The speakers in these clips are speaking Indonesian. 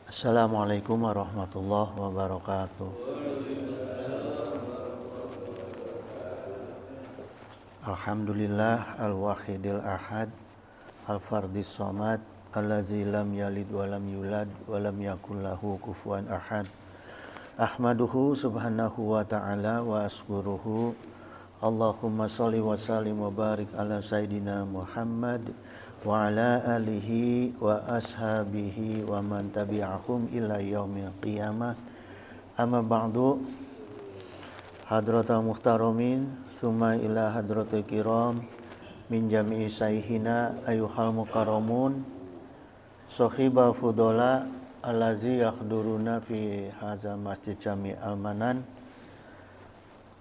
Assalamualaikum warahmatullahi wabarakatuh. Alhamdulillah al-wahidil ahad al-fardis somad allazi lam yalid wa lam yulad wa lam yakul lahu kufuwan ahad. Ahmaduhu subhanahu wa ta'ala wa askuruhu. Allahumma salli wa sallim wa barik ala sayyidina Muhammad wa ala alihi wa ashabihi wa man tabi'ahum ila yaumil qiyamah. Amma ba'du. Hadratal muhtaramin summa ila hadratil kiram min jami'i sayhina ayuhal mukarramun sahibal fudola allazi yahduruna fi hadza masjid jami' al-manan.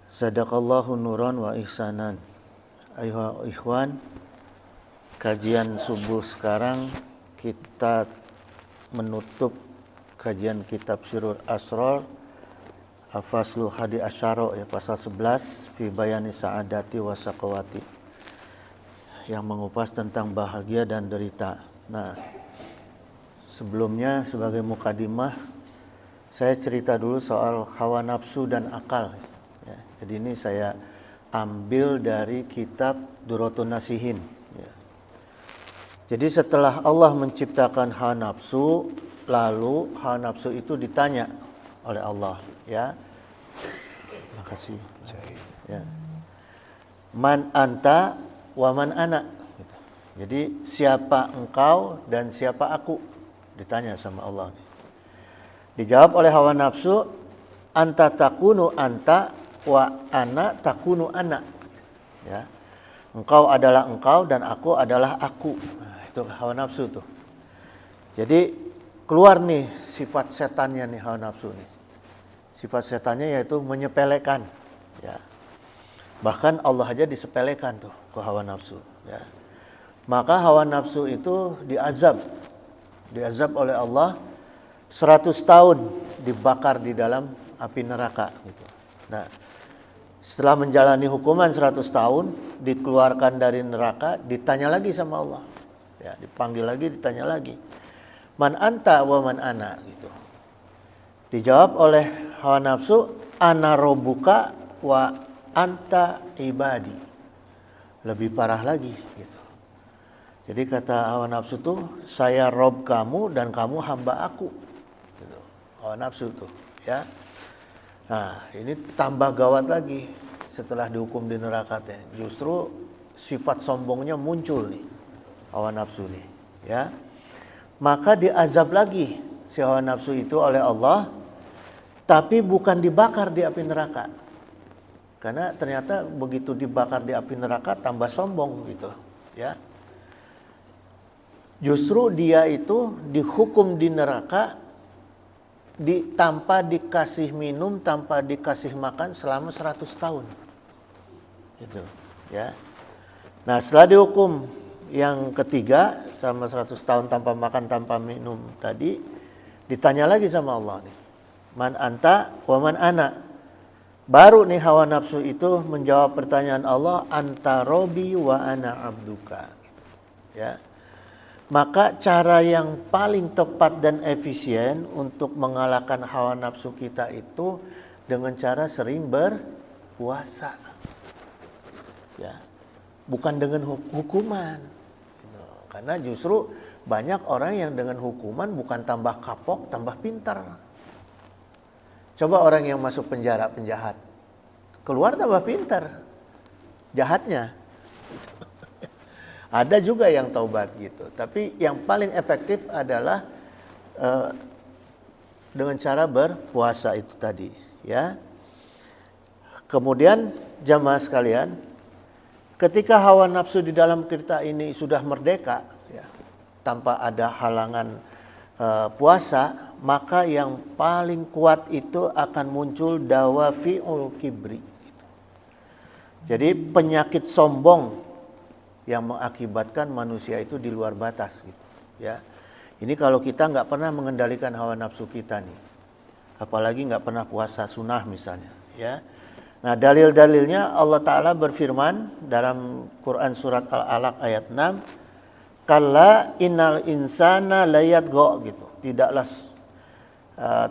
Sadaqallahu nuran wa ihsanan. Ayuhal ikhwan, kajian subuh sekarang kita menutup kajian kitab Sirrul Asrar Al-Faslu Hadi Asyara, ya, pasal 11 fi bayani sa'adati wa saqawati, yang mengupas tentang bahagia dan derita. Nah, sebelumnya sebagai mukadimah saya cerita dulu soal hawa nafsu dan akal, ya. Jadi ini saya ambil dari kitab Duratun Nasihin, ya. Jadi setelah Allah menciptakan hawa nafsu, lalu hawa nafsu itu ditanya oleh Allah, ya. Makasih. Ya. Man anta wa man ana. Jadi siapa engkau dan siapa aku? Ditanya sama Allah. Dijawab oleh hawa nafsu, anta takunu anta wa ana takunu ana. Ya. Engkau adalah engkau dan aku adalah aku. Nah, itu hawa nafsu tuh. Jadi keluar nih sifat setannya nih hawa nafsu nih. Sifat setannya yaitu menyepelekan, ya. Bahkan Allah aja disepelekan tuh ke hawa nafsu, ya. Maka hawa nafsu itu diazab oleh Allah 100 tahun dibakar di dalam api neraka gitu. Nah, setelah menjalani hukuman 100 tahun, dikeluarkan dari neraka, ditanya lagi sama Allah. Ya, dipanggil lagi, ditanya lagi. Man anta wa man ana gitu. Dijawab oleh hawa nafsu, ana robbuka wa anta ibadi. Lebih parah lagi gitu. Jadi kata hawa nafsu tuh, saya rob kamu dan kamu hamba aku gitu. Hawa nafsu tuh, ya. Nah, ini tambah gawat lagi setelah dihukum di neraka teh. Justru sifat sombongnya muncul nih, hawa nafsu nih, ya. Maka diazab lagi si hawa nafsu itu oleh Allah, tapi bukan dibakar di api neraka. Karena ternyata begitu dibakar di api neraka tambah sombong gitu, ya. Justru dia itu dihukum di neraka tanpa dikasih minum, tanpa dikasih makan selama 100 tahun. Gitu, ya. Nah, setelah dihukum yang ketiga selama 100 tahun tanpa makan, tanpa minum tadi, ditanya lagi sama Allah nih. Man anta wa man ana. Baru nih hawa nafsu itu menjawab pertanyaan Allah, anta robi wa ana abduka. Ya. Maka cara yang paling tepat dan efisien untuk mengalahkan hawa nafsu kita itu dengan cara sering berpuasa. Ya. Bukan dengan hukuman. Gitu. Karena justru banyak orang yang dengan hukuman bukan tambah kapok, tambah pintar. Coba orang yang masuk penjara, penjahat, keluar tambah pintar jahatnya. Ada juga yang taubat gitu. Tapi yang paling efektif adalah dengan cara berpuasa itu tadi, ya. Kemudian jamaah sekalian, ketika hawa nafsu di dalam kita ini sudah merdeka, ya, tanpa ada halangan puasa, maka yang paling kuat itu akan muncul dawafi'ul kibri. Jadi penyakit sombong yang mengakibatkan manusia itu di luar batas gitu, ya. Ini kalau kita nggak pernah mengendalikan hawa nafsu kita nih, apalagi nggak pernah puasa sunnah misalnya, ya. Nah, dalil-dalilnya Allah Ta'ala berfirman dalam Quran surat Al-Alaq ayat 6, kalla innal insana layatgha gitu. Tidaklah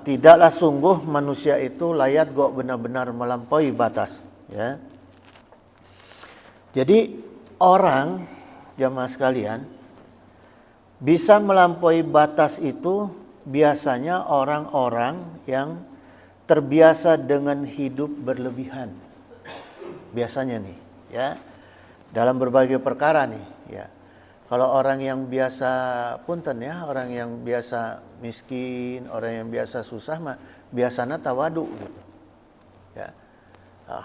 tidaklah sungguh manusia itu layat gok benar-benar melampaui batas, ya. Jadi orang, jamaah sekalian, bisa melampaui batas itu biasanya orang-orang yang terbiasa dengan hidup berlebihan. Biasanya nih, ya. Dalam berbagai perkara nih, ya. Kalau orang yang biasa punten ya, orang yang biasa miskin, orang yang biasa susah mah biasanya tawadu gitu. Ya.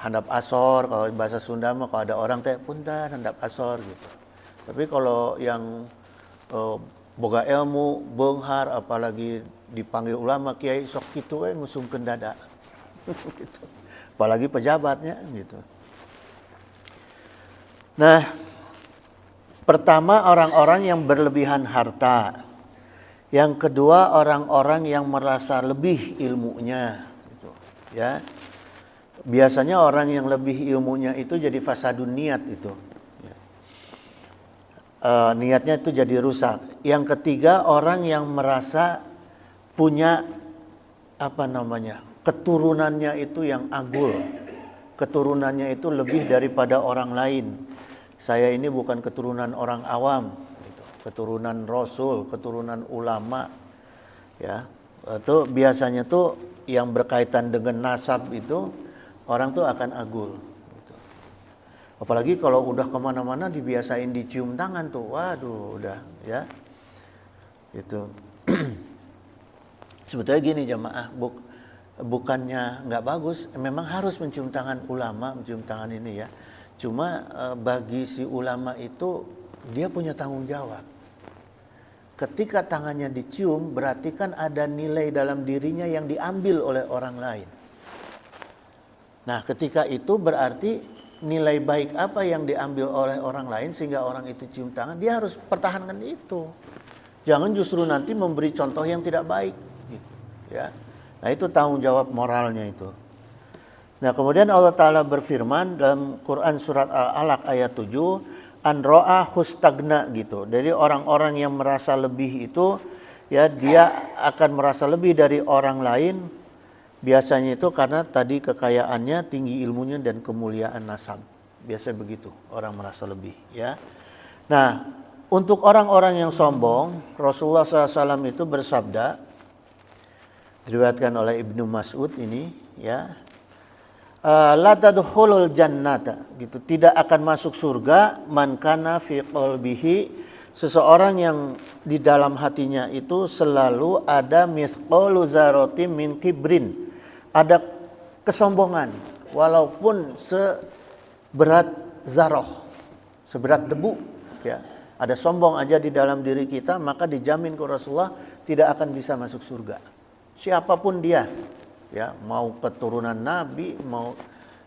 Handap asor, kalau bahasa Sunda mah kalau ada orang teh punten handap asor gitu. Tapi kalau yang boga ilmu, beunghar, apalagi dipanggil ulama kiai sok kitu we ngusungkeun dada. Gitu. Apalagi pejabatnya gitu. Nah, pertama orang-orang yang berlebihan harta. Yang kedua orang-orang yang merasa lebih ilmunya gitu, ya. Biasanya orang yang lebih ilmunya itu jadi fasadun niat itu. Ya. Niatnya itu jadi rusak. Yang ketiga orang yang merasa punya keturunannya itu yang agul. Keturunannya itu lebih daripada orang lain. Saya ini bukan keturunan orang awam, gitu. Keturunan Rasul, keturunan ulama, ya. Itu biasanya tuh yang berkaitan dengan nasab itu orang tuh akan agul. Gitu. Apalagi kalau udah kemana-mana dibiasain dicium tangan tuh, waduh, udah, ya. Itu. Sebetulnya gini jamaah, bukannya nggak bagus, memang harus mencium tangan ulama, mencium tangan ini ya. Cuma bagi si ulama itu dia punya tanggung jawab. Ketika tangannya dicium berarti kan ada nilai dalam dirinya yang diambil oleh orang lain. Nah ketika itu berarti nilai baik apa yang diambil oleh orang lain sehingga orang itu cium tangan, dia harus pertahankan itu. Jangan justru nanti memberi contoh yang tidak baik. Gitu, ya. Nah itu tanggung jawab moralnya itu. Nah kemudian Allah Ta'ala berfirman dalam Quran surat Al-Alaq ayat 7, an ro'a hustagna gitu. Jadi orang-orang yang merasa lebih itu, ya dia akan merasa lebih dari orang lain. Biasanya itu karena tadi kekayaannya, tinggi ilmunya dan kemuliaan nasab. Biasanya begitu orang merasa lebih, ya. Nah untuk orang-orang yang sombong, Rasulullah SAW itu bersabda, diriwayatkan oleh Ibnu Mas'ud ini, ya. La tadkhulul jannata gitu, tidak akan masuk surga man kana fi qalbihi, seseorang yang di dalam hatinya itu selalu ada mithqalu dzarratin min kibrin, ada kesombongan walaupun seberat zarah, seberat debu, ya. Ada sombong aja di dalam diri kita, maka dijamin ke Rasulullah tidak akan bisa masuk surga. Siapapun dia, ya, mau keturunan Nabi, mau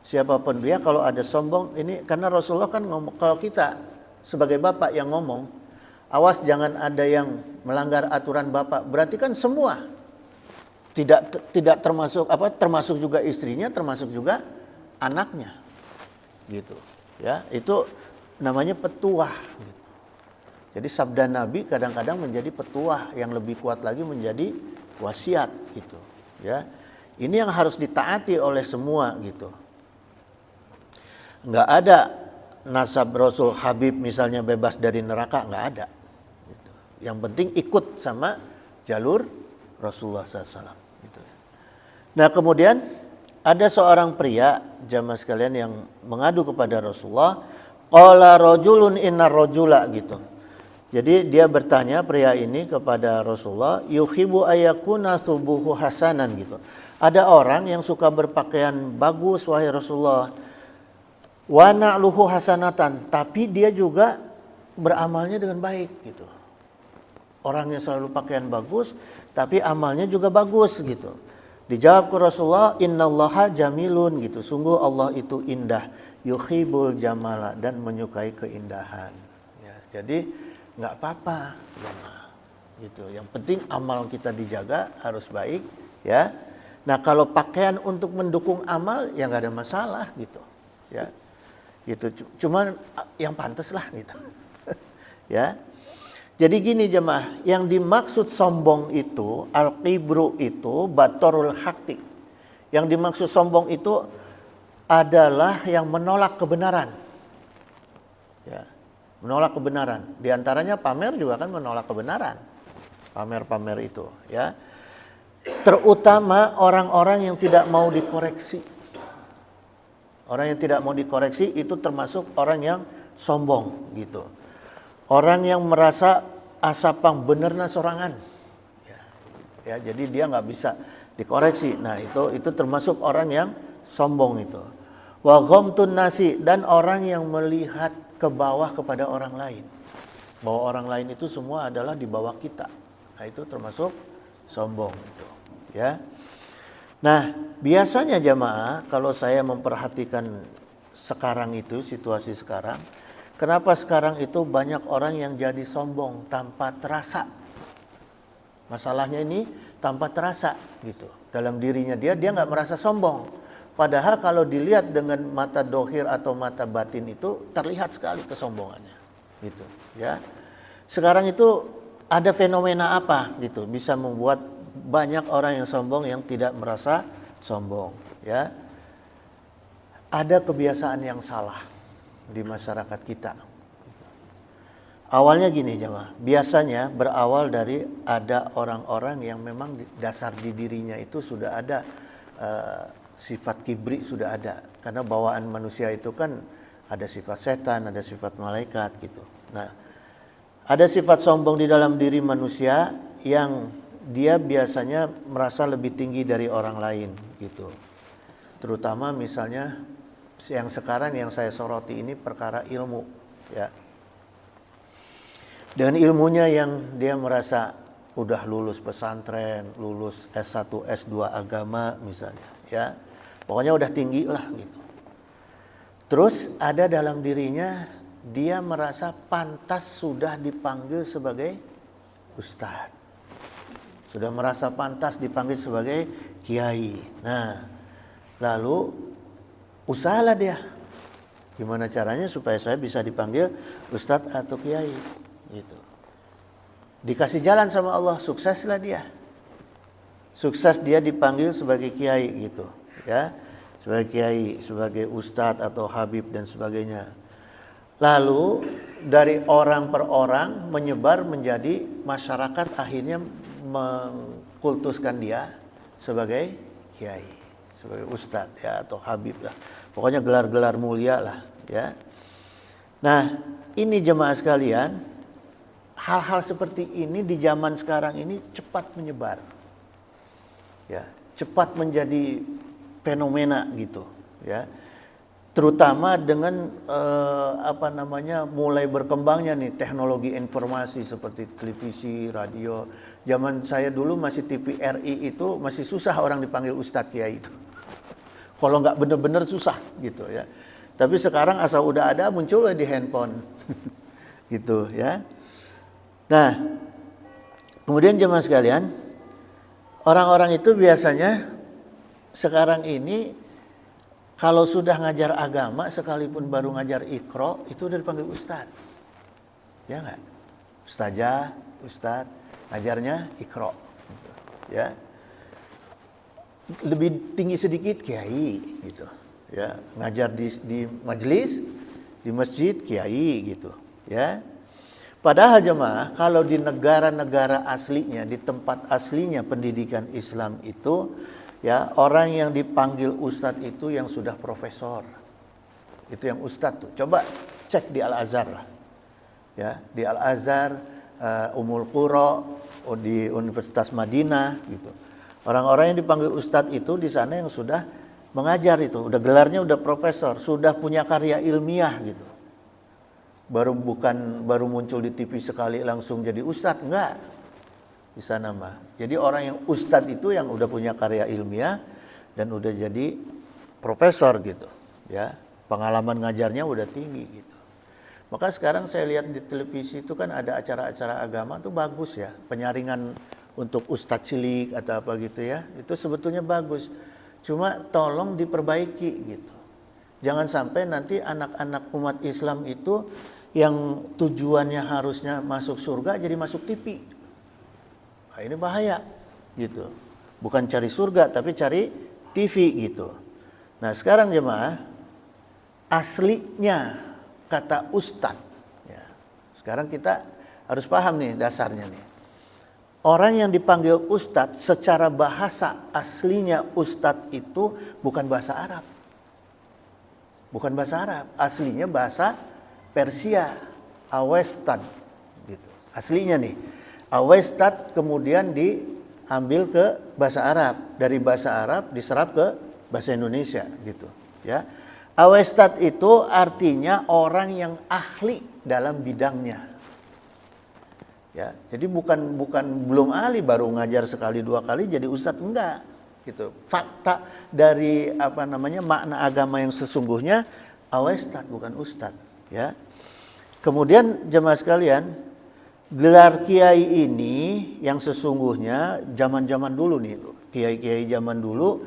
siapapun dia, kalau ada sombong ini, karena Rasulullah kan ngomong, kalau kita sebagai bapak yang ngomong, awas jangan ada yang melanggar aturan bapak, berarti kan semua tidak termasuk termasuk juga istrinya, termasuk juga anaknya, gitu, ya. Itu namanya petuah. Gitu. Jadi sabda Nabi kadang-kadang menjadi petuah, yang lebih kuat lagi menjadi wasiat, gitu, ya. Ini yang harus ditaati oleh semua gitu. Nggak ada nasab Rasul Habib misalnya bebas dari neraka, nggak ada. Gitu. Yang penting ikut sama jalur Rasulullah SAW. Gitu. Nah kemudian ada seorang pria, jamaah sekalian, yang mengadu kepada Rasulullah. Qala rajulun innar rajula gitu. Jadi dia bertanya, pria ini, kepada Rasulullah, yuhibbu ayakuna thubuhu hasanan gitu. Ada orang yang suka berpakaian bagus wahai Rasulullah, wa na'luhu hasanatan, tapi dia juga beramalnya dengan baik gitu. Orang yang selalu pakaian bagus tapi amalnya juga bagus gitu. Dijawab ke Rasulullah, innallaha jamilun gitu. Sungguh Allah itu indah, yuhibbul jamala, dan menyukai keindahan. Ya, jadi nggak apa-apa, gitu. Yang penting amal kita dijaga, harus baik, ya. Nah kalau pakaian untuk mendukung amal, ya nggak ada masalah, gitu, ya. Gitu. Cuman yang pantas lah, gitu, ya. Jadi gini jemaah, yang dimaksud sombong itu, al-kibru itu batorul haqqi. Yang dimaksud sombong itu adalah yang menolak kebenaran. Ya, menolak kebenaran. Di antaranya pamer juga kan menolak kebenaran. Pamer-pamer itu, ya. Terutama orang-orang yang tidak mau dikoreksi. Orang yang tidak mau dikoreksi itu termasuk orang yang sombong gitu. Orang yang merasa asapang benerna sorangan. Ya, jadi dia nggak bisa dikoreksi. Nah, itu termasuk orang yang sombong itu. Wa ghamtun nasi, dan orang yang melihat ke bawah kepada orang lain. Bahwa orang lain itu semua adalah di bawah kita. Nah, itu termasuk sombong itu, ya. Nah, biasanya jamaah kalau saya memperhatikan sekarang itu, situasi sekarang, kenapa sekarang itu banyak orang yang jadi sombong tanpa terasa? Masalahnya ini tanpa terasa gitu. Dalam dirinya dia nggak merasa sombong. Padahal kalau dilihat dengan mata dohir atau mata batin itu terlihat sekali kesombongannya, gitu, ya. Sekarang itu ada fenomena apa gitu bisa membuat banyak orang yang sombong yang tidak merasa sombong, ya. Ada kebiasaan yang salah di masyarakat kita. Awalnya gini jemaah, biasanya berawal dari ada orang-orang yang memang dasar di dirinya itu sudah ada sifat kibri, sudah ada. Karena bawaan manusia itu kan ada sifat setan, ada sifat malaikat gitu. Nah, ada sifat sombong di dalam diri manusia yang dia biasanya merasa lebih tinggi dari orang lain gitu. Terutama misalnya yang sekarang yang saya soroti ini perkara ilmu, ya. Dengan ilmunya yang dia merasa udah lulus pesantren, lulus S1, S2 agama misalnya, ya. Pokoknya udah tinggi lah gitu. Terus ada dalam dirinya dia merasa pantas sudah dipanggil sebagai ustadz. Sudah merasa pantas dipanggil sebagai kiai. Nah, lalu usahalah dia. Gimana caranya supaya saya bisa dipanggil ustadz atau kiai gitu. Dikasih jalan sama Allah, sukseslah dia. Sukses dia dipanggil sebagai kiai gitu, ya. Sebagai kiai, sebagai ustadz atau habib dan sebagainya. Lalu dari orang per orang menyebar menjadi masyarakat akhirnya mengkultuskan dia sebagai kiai, sebagai ustadz ya atau habib lah. Pokoknya gelar-gelar mulia lah, ya. Nah, ini jemaah sekalian, hal-hal seperti ini di zaman sekarang ini cepat menyebar. Ya, cepat menjadi fenomena gitu, ya. Terutama dengan mulai berkembangnya nih teknologi informasi seperti televisi, radio. Zaman saya dulu masih TVRI itu masih susah orang dipanggil ustadz kiai itu. Kalau nggak bener-bener susah gitu, ya. Tapi sekarang asal udah ada muncul di handphone, gitu, ya. Nah, kemudian jemaah sekalian, orang-orang itu biasanya sekarang ini kalau sudah ngajar agama sekalipun baru ngajar Iqra itu udah dipanggil ustaz. Ya enggak? Ustazah, ustaz, ngajarnya Iqra gitu, ya. Lebih tinggi sedikit kiai gitu, ya. Ngajar di majelis, di masjid kiai gitu, ya. Padahal jemaah kalau di negara-negara aslinya, di tempat aslinya pendidikan Islam itu, ya, orang yang dipanggil ustadz itu yang sudah profesor. Itu yang ustadz tuh. Coba cek di Al-Azhar lah. Ya, di Al-Azhar, Ummul Qura, di Universitas Madinah gitu. Orang-orang yang dipanggil ustadz itu di sana yang sudah mengajar itu, udah gelarnya udah profesor, sudah punya karya ilmiah gitu. Baru muncul di TV sekali langsung jadi ustadz, enggak. Di sana mah. Jadi orang yang ustadz itu yang udah punya karya ilmiah dan udah jadi profesor gitu, ya. Pengalaman ngajarnya udah tinggi gitu. Maka sekarang saya lihat di televisi itu kan ada acara-acara agama tuh bagus ya, penyaringan untuk ustadz cilik atau apa gitu ya. Itu sebetulnya bagus. Cuma tolong diperbaiki gitu. Jangan sampai nanti anak-anak umat Islam itu yang tujuannya harusnya masuk surga jadi masuk TV. Nah, ini bahaya gitu. Bukan cari surga tapi cari TV gitu. Nah, sekarang jemaah, aslinya kata ustadz. Ya. Sekarang kita harus paham nih dasarnya nih. Orang yang dipanggil ustadz secara bahasa aslinya ustadz itu bukan bahasa Arab. Bukan bahasa Arab, aslinya bahasa Persia, Awestan gitu. Aslinya nih, Awestat kemudian diambil ke bahasa Arab, dari bahasa Arab diserap ke bahasa Indonesia gitu, ya. Awestat itu artinya orang yang ahli dalam bidangnya. Ya, jadi bukan belum ahli baru ngajar sekali dua kali jadi ustadz, enggak gitu. Fakta dari makna agama yang sesungguhnya Awestat bukan ustadz, ya. Kemudian jemaah sekalian, gelar kiai ini yang sesungguhnya zaman-zaman dulu nih, kiai-kiai zaman dulu,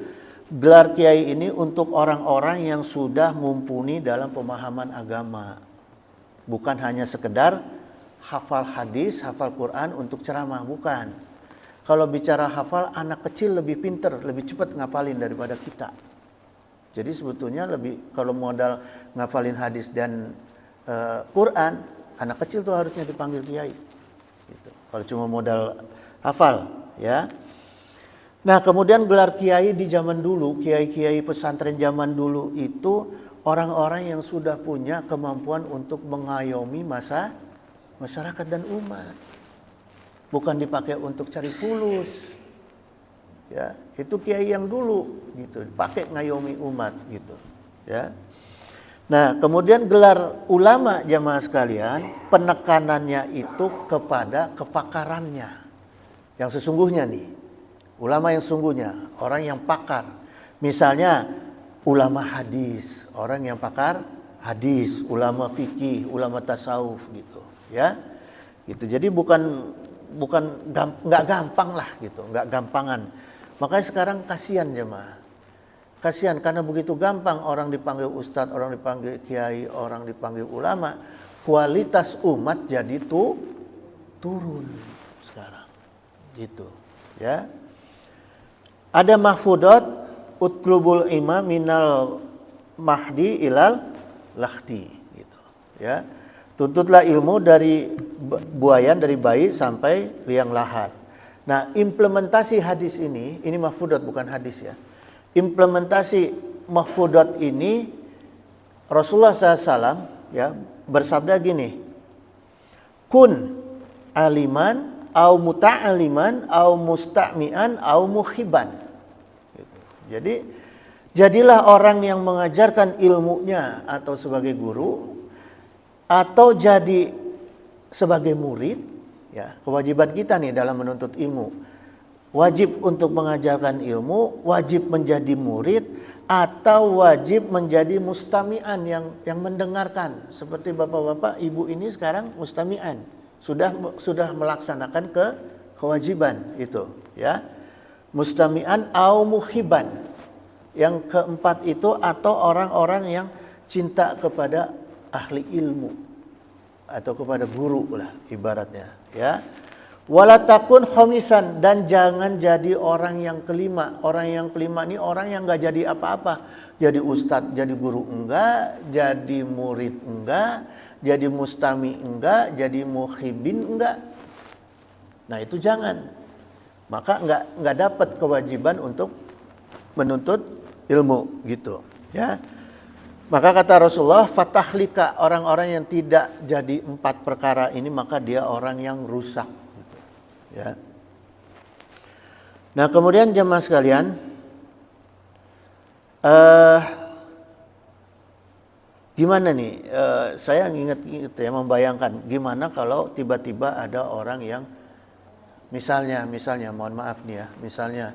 gelar kiai ini untuk orang-orang yang sudah mumpuni dalam pemahaman agama. Bukan hanya sekedar hafal hadis, hafal Quran untuk ceramah, bukan. Kalau bicara hafal, anak kecil lebih pinter, lebih cepat ngapalin daripada kita. Jadi sebetulnya kalau modal ngapalin hadis dan Quran, anak kecil tuh harusnya dipanggil kiai. Gitu. Kalau cuma modal hafal, ya. Nah, kemudian gelar kiai di zaman dulu, kiai-kiai pesantren zaman dulu itu orang-orang yang sudah punya kemampuan untuk mengayomi masyarakat dan umat. Bukan dipakai untuk cari fulus. Ya, itu kiai yang dulu gitu, dipakai ngayomi umat gitu, ya. Nah, kemudian gelar ulama jamaah sekalian, penekanannya itu kepada kepakarannya. Yang sesungguhnya nih, ulama yang sesungguhnya, orang yang pakar. Misalnya ulama hadis, orang yang pakar hadis, ulama fikih, ulama tasawuf gitu, ya. Gitu. Jadi nggak gampang lah gitu, nggak gampangan. Makanya sekarang kasihan jemaah. Kasihan karena begitu gampang orang dipanggil ustadz, orang dipanggil kiai, orang dipanggil ulama, kualitas umat jadi turun sekarang. Gitu, ya. Ada mahfudat utlubul imam minal mahdi ilal lahdi gitu, ya. Tuntutlah ilmu dari buayan, dari bayi sampai liang lahat. Nah, implementasi hadis ini mahfudat bukan hadis, ya. Implementasi mahfudat ini Rasulullah SAW ya bersabda gini, kun aliman au muta'aliman au musta'mian au muhiban. Jadi jadilah orang yang mengajarkan ilmunya atau sebagai guru atau jadi sebagai murid, ya. Kewajiban kita nih dalam menuntut ilmu, wajib untuk mengajarkan ilmu, wajib menjadi murid, atau wajib menjadi mustami'an yang mendengarkan. Seperti bapak-bapak, ibu ini sekarang mustami'an, sudah melaksanakan kewajiban itu, ya. Mustami'an au muhiban. Yang keempat itu atau orang-orang yang cinta kepada ahli ilmu atau kepada guru lah ibaratnya, ya. Wala takun khamisan, dan jangan jadi orang yang kelima. Orang yang kelima ini orang yang enggak jadi apa-apa. Jadi ustadz, jadi guru enggak, jadi murid enggak, jadi mustami enggak, jadi muhibin enggak. Nah, itu jangan. Maka enggak dapat kewajiban untuk menuntut ilmu gitu, ya. Maka kata Rasulullah, fatahlika, orang-orang yang tidak jadi 4 perkara ini maka dia orang yang rusak. Ya. Nah, kemudian jemaah sekalian, gimana nih? Saya ingat ya, membayangkan gimana kalau tiba-tiba ada orang yang misalnya, mohon maaf nih ya, misalnya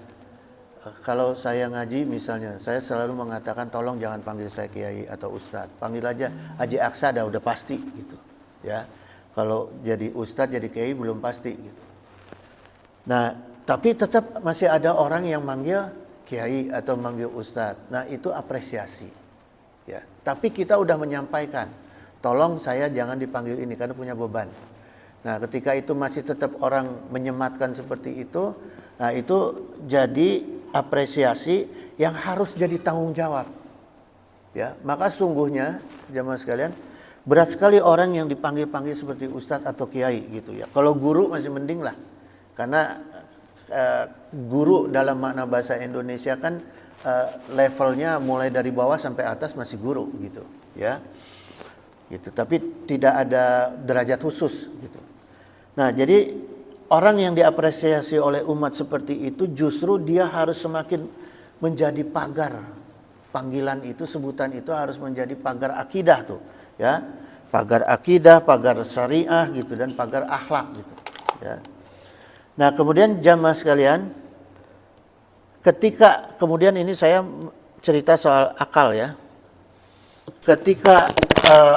kalau saya ngaji misalnya, saya selalu mengatakan tolong jangan panggil saya kiai atau ustadz, panggil aja Haji Aksa, udah pasti gitu, ya. Kalau jadi ustadz jadi kiai belum pasti gitu. Nah, tapi tetap masih ada orang yang manggil kiai atau manggil ustadz. Nah, itu apresiasi. Ya, tapi kita udah menyampaikan, tolong saya jangan dipanggil ini karena punya beban. Nah, ketika itu masih tetap orang menyematkan seperti itu, nah itu jadi apresiasi yang harus jadi tanggung jawab. Ya, maka sungguhnya jamaah sekalian, berat sekali orang yang dipanggil-panggil seperti ustadz atau kiai gitu ya. Kalau guru masih mending lah. Karena guru dalam makna bahasa Indonesia kan levelnya mulai dari bawah sampai atas masih guru gitu, ya. Gitu, tapi tidak ada derajat khusus gitu. Nah, jadi orang yang diapresiasi oleh umat seperti itu justru dia harus semakin menjadi pagar. Panggilan itu, sebutan itu harus menjadi pagar akidah tuh, ya. Pagar akidah, pagar syariah gitu dan pagar akhlak gitu, ya. Nah, kemudian jamaah sekalian, ketika kemudian ini saya cerita soal akal ya. Ketika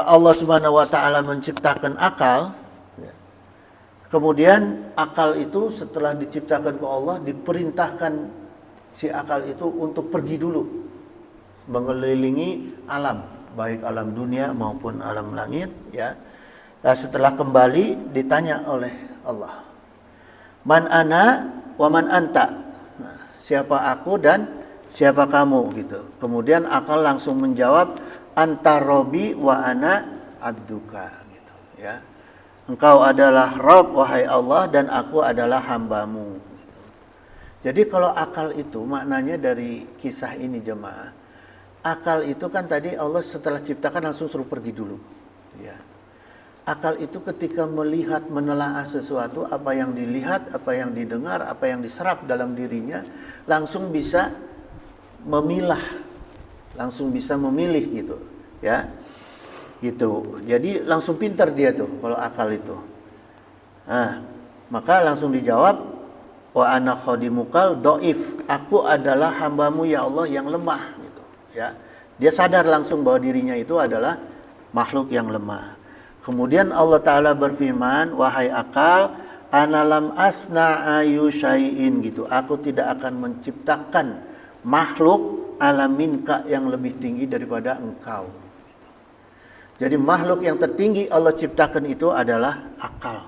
Allah Subhanahu wa taala menciptakan akal, kemudian akal itu setelah diciptakan oleh Allah diperintahkan si akal itu untuk pergi dulu mengelilingi alam, baik alam dunia maupun alam langit, ya. Nah, setelah kembali ditanya oleh Allah, "Man ana wa man anta?" Nah, siapa aku dan siapa kamu gitu. Kemudian akal langsung menjawab, "Anta Robbi wa ana abduka," gitu, ya. Engkau adalah Rabb wahai Allah dan aku adalah hambamu. Gitu. Jadi kalau akal itu maknanya dari kisah ini jemaah, akal itu kan tadi Allah setelah ciptakan langsung suruh pergi dulu, ya. Akal itu ketika melihat, menelaah sesuatu, apa yang dilihat, apa yang didengar, apa yang diserap dalam dirinya, langsung bisa memilah, langsung bisa memilih gitu, ya. Gitu. Jadi langsung pintar dia tuh kalau akal itu. Nah, maka langsung dijawab, "Wa ana khadimukal dhaif." Aku adalah hambamu ya Allah yang lemah gitu, ya. Dia sadar langsung bahwa dirinya itu adalah makhluk yang lemah. Kemudian Allah Ta'ala berfirman, "Wahai akal, ana lam asna ayu syai'in," gitu. Aku tidak akan menciptakan makhluk alaminka yang lebih tinggi daripada engkau. Gitu. Jadi makhluk yang tertinggi Allah ciptakan itu adalah akal.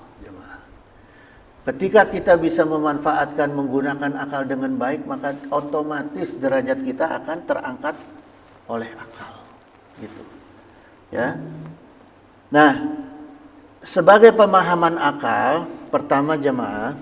Ketika kita bisa memanfaatkan, menggunakan akal dengan baik, maka otomatis derajat kita akan terangkat oleh akal. Gitu. Ya. Nah, sebagai pemahaman akal, pertama jemaah,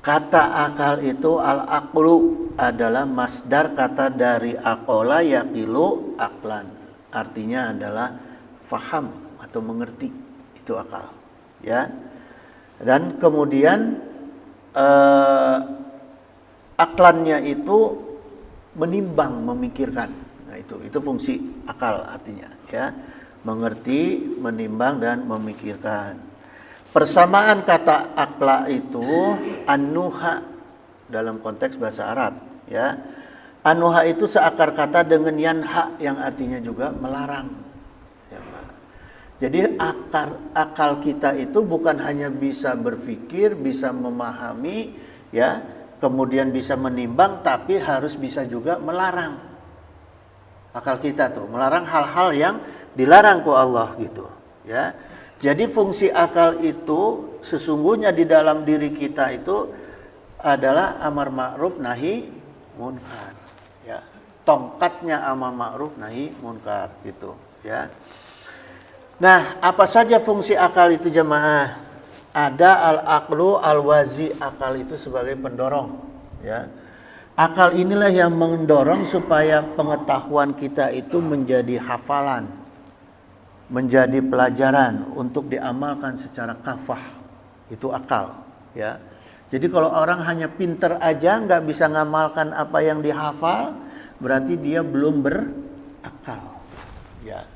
kata akal itu al-aqlu adalah masdar kata dari aqala yaqilu aqlan. Artinya adalah faham atau mengerti, itu akal, ya. Dan kemudian aklannya itu menimbang, memikirkan. Nah, itu fungsi akal artinya, ya. Mengerti, menimbang dan memikirkan. Persamaan kata akla itu an-nuha dalam konteks bahasa Arab, ya. An-nuha itu seakar kata dengan yanha yang artinya juga melarang. Ya, Pak. Jadi akal kita itu bukan hanya bisa berpikir, bisa memahami, ya, kemudian bisa menimbang, tapi harus bisa juga melarang. Akal kita tuh melarang hal-hal yang dilarang ku Allah gitu, ya. Jadi fungsi akal itu sesungguhnya di dalam diri kita itu adalah amar ma'ruf nahi munkar, ya. Tongkatnya amar ma'ruf nahi munkar gitu, ya. Nah, apa saja fungsi akal itu jemaah? Ada al-aqlu al-wazi, akal itu sebagai pendorong, ya. Akal inilah yang mendorong supaya pengetahuan kita itu menjadi hafalan, menjadi pelajaran untuk diamalkan secara kafah. Itu akal, ya. Jadi kalau orang hanya pinter aja nggak bisa ngamalkan apa yang dihafal, berarti dia belum berakal, ya.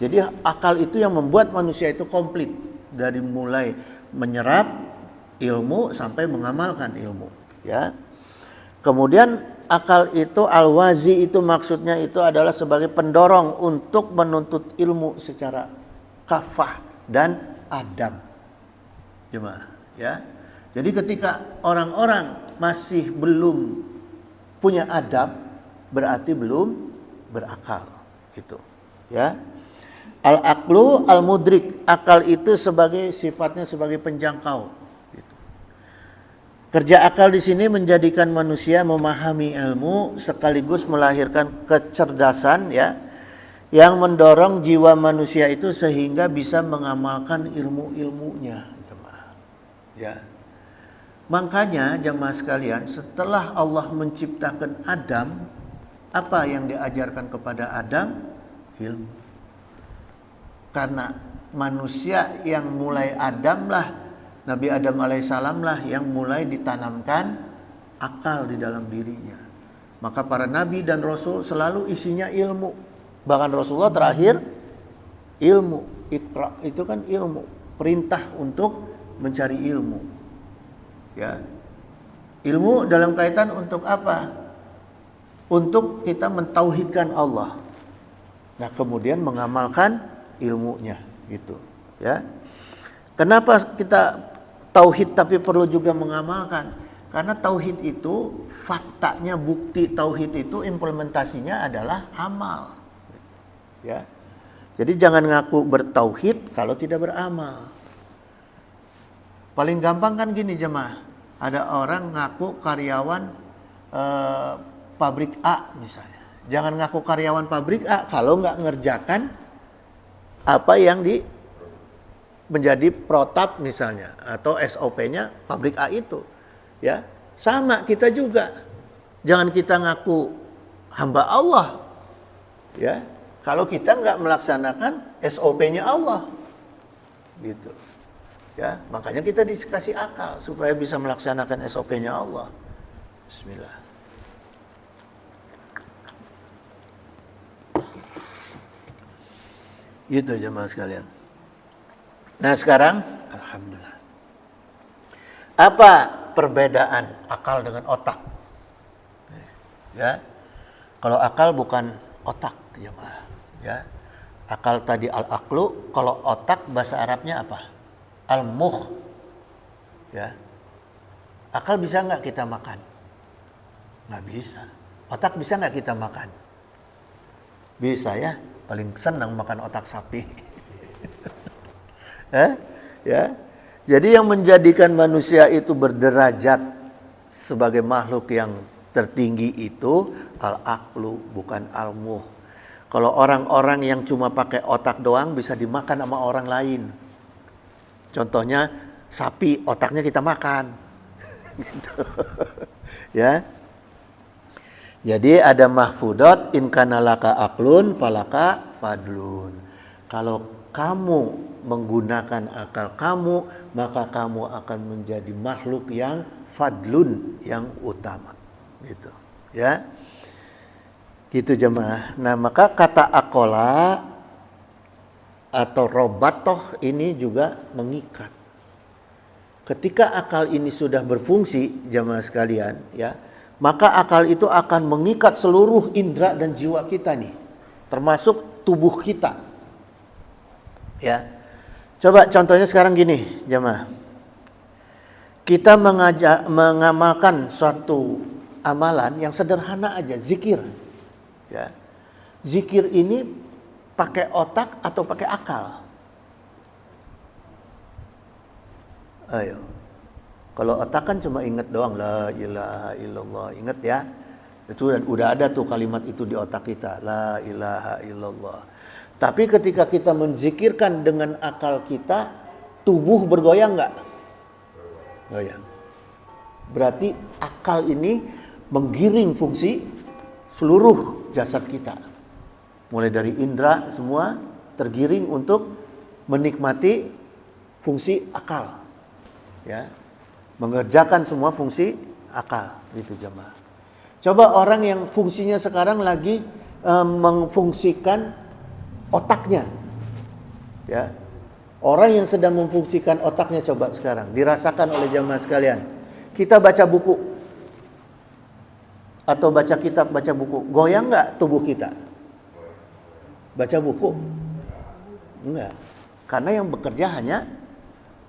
Jadi akal itu yang membuat manusia itu komplit dari mulai menyerap ilmu sampai mengamalkan ilmu, ya. Kemudian akal itu al-wazi itu maksudnya itu adalah sebagai pendorong untuk menuntut ilmu secara kafah dan adab. Jemaah, ya. Jadi ketika orang-orang masih belum punya adab, berarti belum berakal gitu, ya. Al-aqlu al-mudrik, akal itu sifatnya sebagai penjangkau. Gitu. Kerja akal di sini menjadikan manusia memahami ilmu sekaligus melahirkan kecerdasan ya, yang mendorong jiwa manusia itu sehingga bisa mengamalkan ilmu-ilmunya. Ya. Makanya jemaah sekalian, setelah Allah menciptakan Adam, apa yang diajarkan kepada Adam? Ilmu. Karena manusia yang mulai Adam lah, Nabi Adam alaihissalam lah yang mulai ditanamkan akal di dalam dirinya. Maka para nabi dan rasul selalu isinya ilmu. Bahkan Rasulullah terakhir ilmu. Iqra itu kan ilmu, perintah untuk mencari ilmu. Ya. Ilmu dalam kaitan untuk apa? Untuk kita mentauhidkan Allah. Nah, kemudian mengamalkan ilmunya gitu ya. Kenapa kita tauhid tapi perlu juga mengamalkan? Karena tauhid itu faktanya, bukti tauhid itu implementasinya adalah amal. Ya. Jadi jangan ngaku bertauhid kalau tidak beramal. Paling gampang kan gini jemaah. Ada orang ngaku karyawan pabrik A misalnya. Jangan ngaku karyawan pabrik A kalau nggak ngerjakan apa yang menjadi protap misalnya atau SOP-nya pabrik A itu. Ya, sama kita juga. Jangan kita ngaku hamba Allah. Ya, kalau kita nggak melaksanakan SOP-nya Allah. Gitu. Ya, makanya kita dikasih akal supaya bisa melaksanakan SOP-nya Allah. Bismillah. Gitu jemaah sekalian. Nah sekarang, alhamdulillah. Apa perbedaan akal dengan otak? Ya, kalau akal bukan otak jemaah. Ya, akal tadi al-aqlu, kalau otak bahasa Arabnya apa? Al-mukh. Ya, akal bisa nggak kita makan? Nggak bisa. Otak bisa nggak kita makan? Bisa ya. Paling senang makan otak sapi. Ya. Jadi yang menjadikan manusia itu berderajat sebagai makhluk yang tertinggi itu al-aqlu, bukan al-mukh. Kalau orang-orang yang cuma pakai otak doang bisa dimakan sama orang lain. Contohnya sapi, otaknya kita makan. Gitu. Ya. Jadi ada mahfudat in kana laka aqlun falaka fadlun. Kalau kamu menggunakan akal kamu, maka kamu akan menjadi makhluk yang fadlun, yang utama. Gitu. Ya. Gitu jemaah. Nah, maka kata akola atau robatoh ini juga mengikat. Ketika akal ini sudah berfungsi jemaah sekalian, ya, maka akal itu akan mengikat seluruh indera dan jiwa kita nih, termasuk tubuh kita. Ya. Coba contohnya sekarang gini, jemaah. Kita mengamalkan suatu amalan yang sederhana aja, zikir. Ya. Zikir ini pakai otak atau pakai akal? Ayo. Kalau otak kan cuma ingat doang, la ilaha illallah, ingat ya. Itu udah ada tuh kalimat itu di otak kita, la ilaha illallah. Tapi ketika kita menzikirkan dengan akal kita, tubuh bergoyang nggak? Goyang. Berarti akal ini menggiring fungsi seluruh jasad kita. Mulai dari indera semua tergiring untuk menikmati fungsi akal. Ya. Mengerjakan semua fungsi akal, gitu jemaah. Coba orang yang fungsinya sekarang lagi memfungsikan otaknya, ya. Orang yang sedang memfungsikan otaknya coba sekarang dirasakan oleh jemaah sekalian. Kita baca buku atau baca kitab, baca buku, goyang nggak tubuh kita? Baca buku? Enggak, karena yang bekerja hanya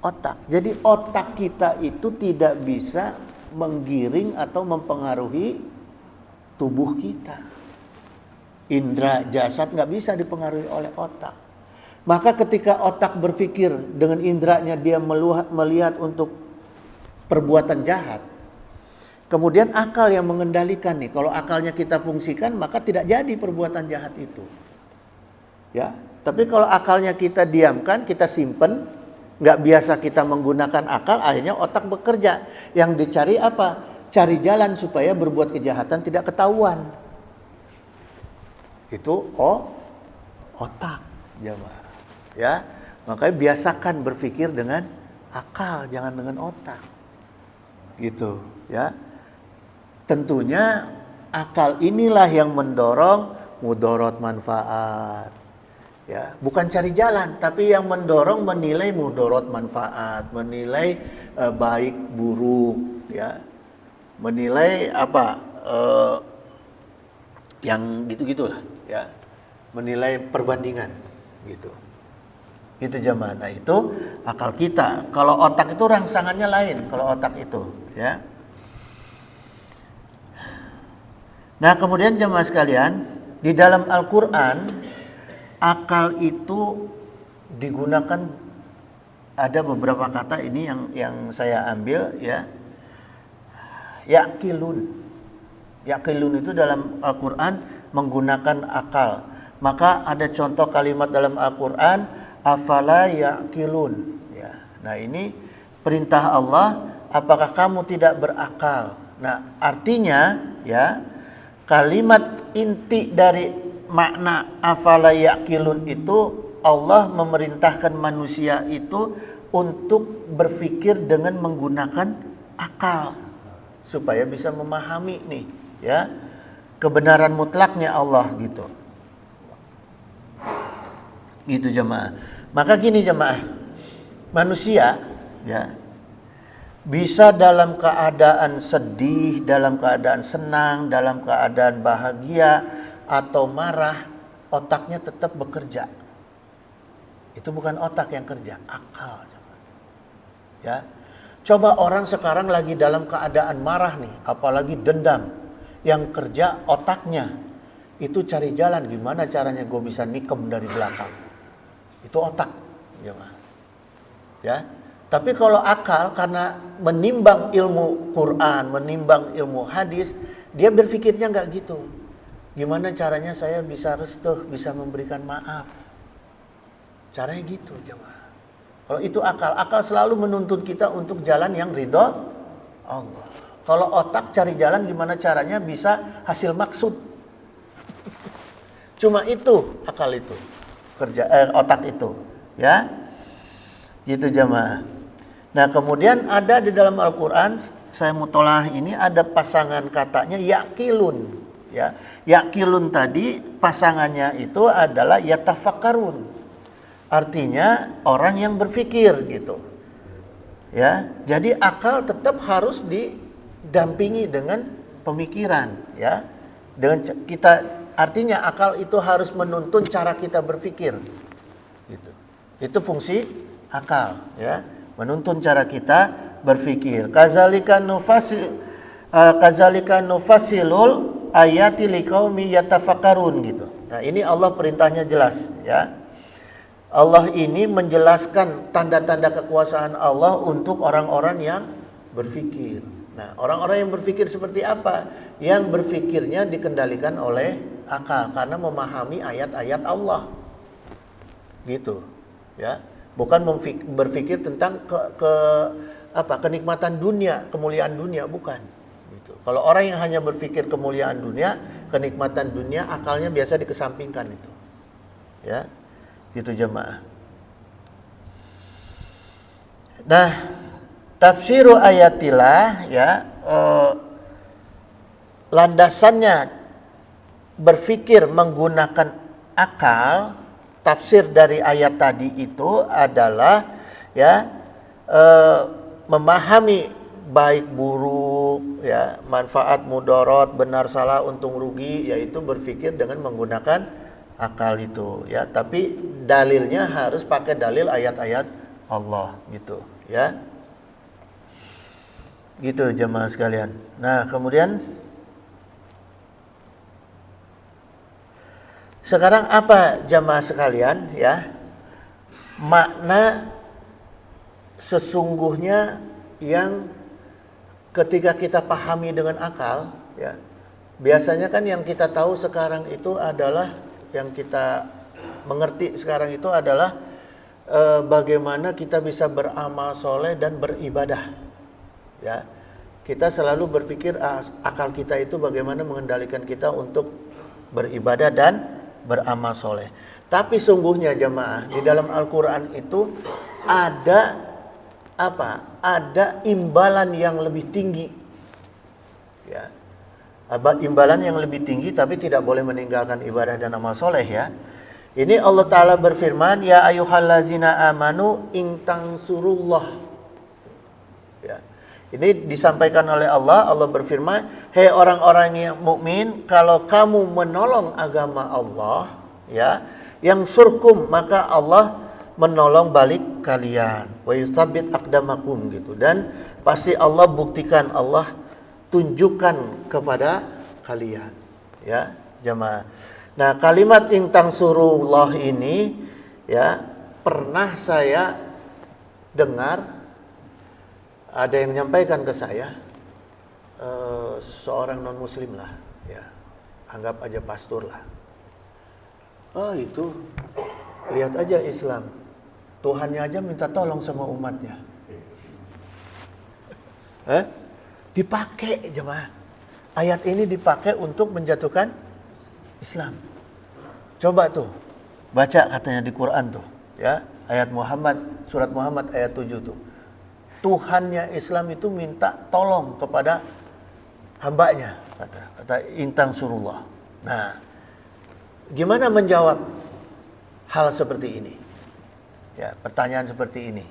otak. Jadi otak kita itu tidak bisa menggiring atau mempengaruhi tubuh kita. Indra jasad nggak bisa dipengaruhi oleh otak. Maka ketika otak berpikir dengan indranya dia melihat untuk perbuatan jahat, kemudian akal yang mengendalikan nih. Kalau akalnya kita fungsikan, maka tidak jadi perbuatan jahat itu. Ya, tapi kalau akalnya kita diamkan, kita simpen, nggak biasa kita menggunakan akal, akhirnya otak bekerja. Yang dicari apa? Cari jalan supaya berbuat kejahatan tidak ketahuan. Itu otak, jemaah. Ya, makanya biasakan berpikir dengan akal, jangan dengan otak. Gitu, ya. Tentunya akal inilah yang mendorong mudorot manfaat. Ya, bukan cari jalan, tapi yang mendorong menilai mudorot manfaat, menilai baik buruk, ya. Menilai apa? Yang gitu-gitulah, ya. Menilai perbandingan, gitu. Itu jemaah. Nah, itu akal kita. Kalau otak itu rangsangannya lain. Kalau otak itu, ya. Nah, kemudian jemaah sekalian, di dalam Al-Qur'an akal itu digunakan, ada beberapa kata ini yang saya ambil, ya. Yaqilun. Yaqilun itu dalam Al-Qur'an menggunakan akal. Maka ada contoh kalimat dalam Al-Qur'an, afala yaqilun, ya. Nah, ini perintah Allah, apakah kamu tidak berakal? Nah, artinya, ya, kalimat inti dari makna afala yaqilun itu, Allah memerintahkan manusia itu untuk berpikir dengan menggunakan akal supaya bisa memahami nih, ya, kebenaran mutlaknya Allah, gitu. Itu jemaah. Maka gini jemaah, manusia, ya, bisa dalam keadaan sedih, dalam keadaan senang, dalam keadaan bahagia atau marah, otaknya tetap bekerja. Itu bukan otak yang kerja, akal. Ya, coba orang sekarang lagi dalam keadaan marah nih, apalagi dendam, yang kerja otaknya itu cari jalan gimana caranya gue bisa nikem dari belakang. Itu otak, ya. Tapi kalau akal, karena menimbang ilmu Quran, menimbang ilmu hadis, dia berpikirnya nggak gitu. Gimana caranya saya bisa restuh, bisa memberikan maaf? Caranya gitu, jemaah. Kalau itu akal, akal selalu menuntun kita untuk jalan yang ridho Allah. Kalau otak cari jalan gimana caranya bisa hasil maksud. Cuma itu akal itu. Otak itu, ya, gitu jemaah. Nah, kemudian ada di dalam Al-Quran, saya mutolah ini ada pasangan katanya yaqilun, ya. Yaqilun tadi pasangannya itu adalah yatafakkarun, artinya orang yang berpikir, gitu, ya. Jadi akal tetap harus didampingi dengan pemikiran, ya. Dengan kita, artinya akal itu harus menuntun cara kita berpikir, gitu. Itu fungsi akal, ya, menuntun cara kita berpikir. Kazalika nufasilul ayati liqaumi yatafakkarun, gitu. Nah, ini Allah perintahnya jelas, ya. Allah ini menjelaskan tanda-tanda kekuasaan Allah untuk orang-orang yang berpikir. Nah, orang-orang yang berpikir seperti apa? Yang berpikirnya dikendalikan oleh akal karena memahami ayat-ayat Allah, gitu, ya. Bukan berpikir tentang kenikmatan dunia, kemuliaan dunia, bukan, gitu. Kalau orang yang hanya berpikir kemuliaan dunia, kenikmatan dunia, akalnya biasa dikesampingkan itu, ya, gitu jemaah. Nah, tafsiru ayatillah, ya, landasannya berpikir menggunakan akal. Tafsir dari ayat tadi itu adalah, ya, memahami baik buruk, ya, manfaat mudorot, benar salah, untung rugi, yaitu berpikir dengan menggunakan akal itu, ya. Tapi dalilnya harus pakai dalil ayat-ayat Allah, gitu, ya. Gitu jemaah sekalian. Nah, kemudian sekarang apa jemaah sekalian, ya? makna sesungguhnya yang ketika kita pahami dengan akal, ya, biasanya kan yang kita tahu sekarang itu adalah, yang kita mengerti sekarang itu adalah bagaimana kita bisa beramal soleh dan beribadah. Ya, kita selalu berpikir akal kita itu bagaimana mengendalikan kita untuk beribadah dan beramal soleh. Tapi sungguhnya jemaah, di dalam Al-Quran itu ada apa? Ada imbalan yang lebih tinggi. Ya, imbalan yang lebih tinggi, tapi tidak boleh meninggalkan ibadah dan amal soleh, ya. Ini Allah Ta'ala berfirman, ya ayyuhallazina amanu in tansurullah. Ya. Ini disampaikan oleh Allah. Allah berfirman, hei orang-orang yang mukmin, kalau kamu menolong agama Allah, ya, yang surkum, maka Allah menolong balik kalian. Wa yusabbit aqdamakum, gitu. Dan pasti Allah buktikan, Allah tunjukkan kepada kalian, ya, jemaah. Nah, kalimat intang surullah ini, ya, pernah saya dengar ada yang menyampaikan ke saya, seorang non muslim lah, ya, anggap aja pastor lah. Oh, itu lihat aja Islam, Tuhannya aja minta tolong sama umatnya. Dipakai jemaah. Ayat ini dipakai untuk menjatuhkan Islam. Coba tuh baca katanya di Quran tuh, ya, ayat Muhammad, surat Muhammad ayat 7 tuh. Tuhannya Islam itu minta tolong kepada hambanya, kata intang surullah. Nah, gimana menjawab hal seperti ini? Ya, pertanyaan seperti ini.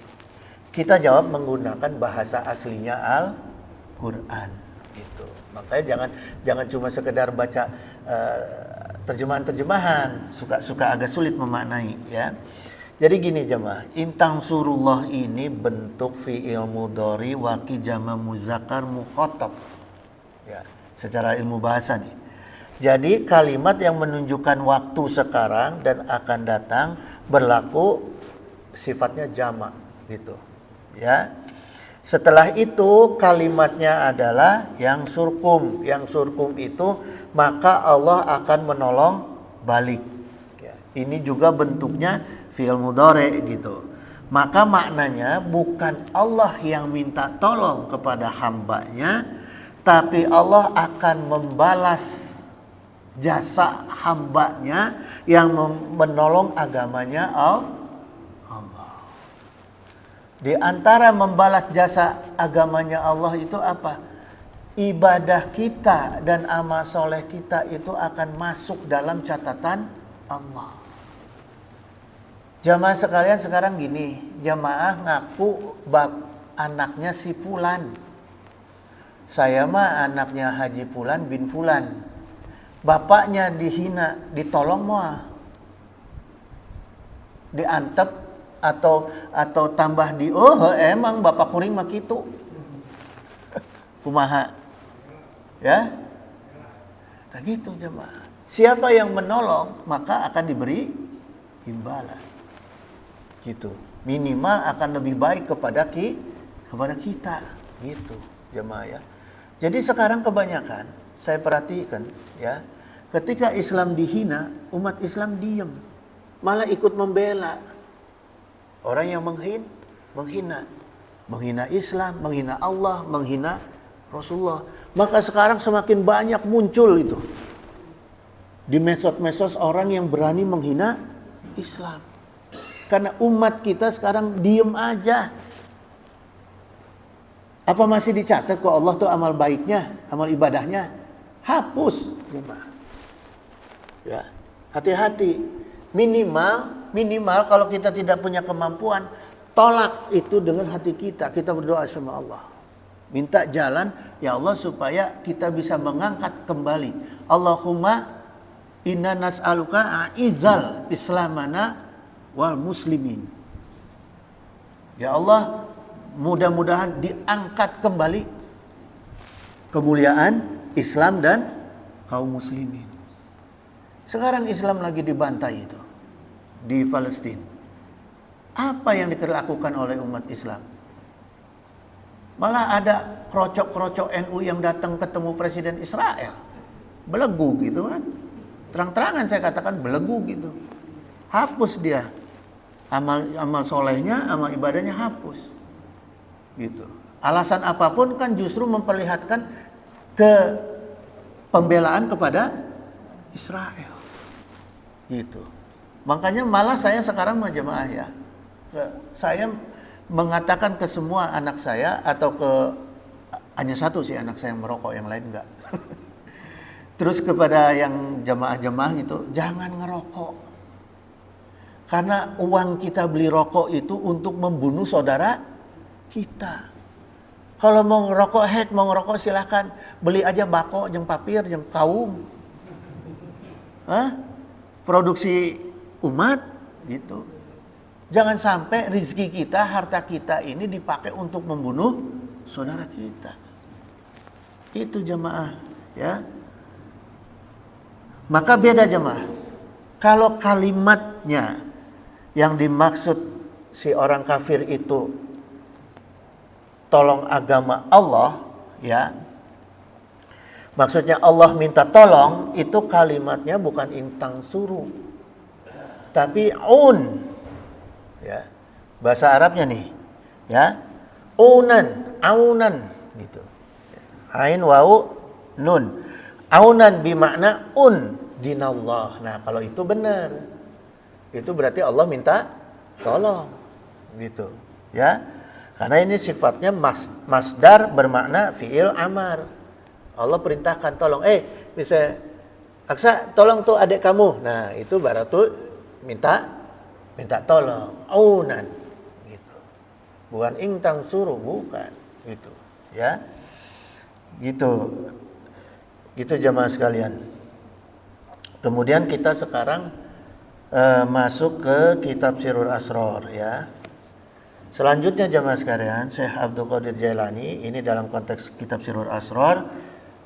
Kita jawab menggunakan bahasa aslinya Al-Quran, gitu. Makanya jangan cuma sekedar baca terjemahan-terjemahan, suka agak sulit memaknai, ya. Jadi gini jemaah, intang surullah ini bentuk fi'il mudhari waqi jama muzakkar mukhatab. Ya, secara ilmu bahasa nih. Jadi kalimat yang menunjukkan waktu sekarang dan akan datang berlaku sifatnya jamak, gitu. Ya. Setelah itu kalimatnya adalah yang surkum. Yang surkum itu maka Allah akan menolong balik. Ya. Ini juga bentuknya fi'il mudhari, gitu. Maka maknanya bukan Allah yang minta tolong kepada hambanya, tapi Allah akan membalas jasa hambanya yang menolong agamanya Allah. Di antara membalas jasa agamanya Allah itu apa? Ibadah kita dan amal soleh kita itu akan masuk dalam catatan Allah. Jamaah sekalian sekarang gini, jamaah ngaku anaknya si Fulan. Saya mah anaknya Haji Fulan bin Fulan. Bapaknya dihina, ditolong mah. Diantep atau tambah di emang bapak kuring mah kitu. Kumaha? Ya? Nah gitu jemaah. Siapa yang menolong maka akan diberi imbalan. Gitu. Minimal akan lebih baik kepada kita. Gitu jemaah, ya. Jadi sekarang kebanyakan saya perhatikan, ya, ketika Islam dihina, umat Islam diem, malah ikut membela orang yang menghina Islam, menghina Allah, menghina Rasulullah. Maka sekarang semakin banyak muncul itu di medsos orang yang berani menghina Islam. Karena umat kita sekarang diem aja. Apa masih dicatat kok Allah tuh amal baiknya, amal ibadahnya? Hapus. Ya, hati-hati. Minimal kalau kita tidak punya kemampuan, tolak itu dengan hati kita. Kita berdoa sama Allah. Minta jalan, ya Allah, supaya kita bisa mengangkat kembali. Allahumma inna nas'aluka a'izal islamana wal muslimin. Ya Allah, mudah-mudahan diangkat kembali kemuliaan Islam dan kaum muslimin. Sekarang Islam lagi dibantai itu di Palestina. Apa yang dilakukan oleh umat Islam? Malah ada krocok-krocok NU yang datang ketemu Presiden Israel. Belegu gitu kan. Terang-terangan saya katakan belegu gitu. Hapus dia. Amal solehnya, amal ibadahnya hapus. Gitu. Alasan apapun kan justru memperlihatkan ke pembelaan kepada Israel. Gitu. Makanya malah saya sekarang menjemaah ya. Saya mengatakan ke semua anak saya atau hanya satu sih anak saya yang merokok, yang lain enggak. Terus kepada yang jamaah-jamaah itu, jangan ngerokok. Karena uang kita beli rokok itu untuk membunuh saudara kita. Kalau mau ngerokok, mau ngerokok silakan. Beli aja bako, jeung papir, jeung kaum. Produksi umat gitu. Jangan sampai rizki kita, harta kita ini dipakai untuk membunuh saudara kita. Itu jemaah, ya. Maka beda jemaah. Kalau kalimatnya yang dimaksud si orang kafir itu tolong agama Allah, ya. Maksudnya Allah minta tolong, itu kalimatnya bukan intang suruh. Tapi ya, bahasa Arabnya nih, ya, aunan gitu, ain wau nun, aunan bimakna dinallah. Nah kalau itu benar, itu berarti Allah minta tolong, gitu, ya, karena ini sifatnya masdar bermakna fiil amar. Allah perintahkan tolong, misalnya Aksa tolong tuh adik kamu, nah itu berarti minta tolong, aunan gitu. Bukan intang suruh, bukan gitu, ya. Gitu jamaah sekalian. Kemudian kita sekarang masuk ke kitab Sirrul Asrar, ya. Selanjutnya jamaah sekalian, Syekh Abdul Qadir Jailani ini dalam konteks kitab Sirrul Asrar,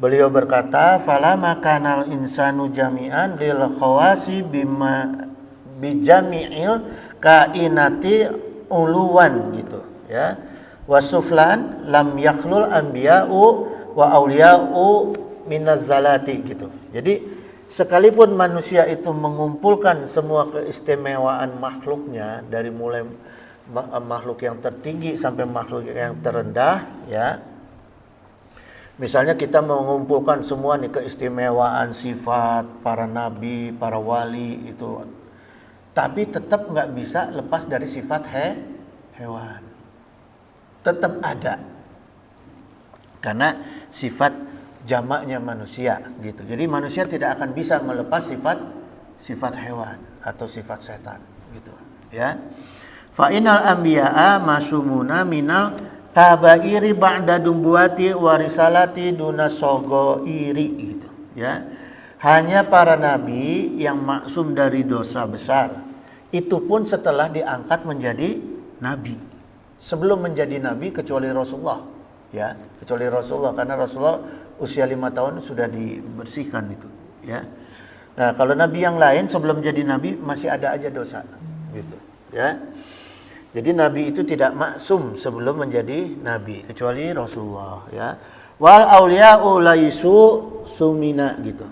beliau berkata, "Fala makanal insanu jami'an lil khawasi bijami'il kainati uluwan," gitu, ya. Wasuflan lam yakhlul anbiya'u wa auliya'u minaz zalati, gitu. Jadi sekalipun manusia itu mengumpulkan semua keistimewaan makhluknya, dari mulai makhluk yang tertinggi sampai makhluk yang terendah, ya. Misalnya kita mengumpulkan semua nih keistimewaan sifat para nabi, para wali itu, tapi tetap nggak bisa lepas dari sifat hewan. Tetap ada. Karena sifat jamaknya manusia gitu. Jadi manusia tidak akan bisa melepas sifat hewan atau sifat setan gitu, ya. Fa innal anbiya'a masumuna minal kabairi ba'da dumbuati warisalati duna sogoiri, gitu, ya. Hanya para nabi yang maksum dari dosa besar, itu pun setelah diangkat menjadi nabi. Sebelum menjadi nabi kecuali Rasulullah, ya, kecuali Rasulullah, karena Rasulullah usia 5 tahun sudah dibersihkan itu, ya. Nah, kalau nabi yang lain sebelum jadi nabi masih ada aja dosa, gitu, ya. Jadi nabi itu tidak maksum sebelum menjadi nabi kecuali Rasulullah, ya. Wal auliya'u laisu sumina, gitu.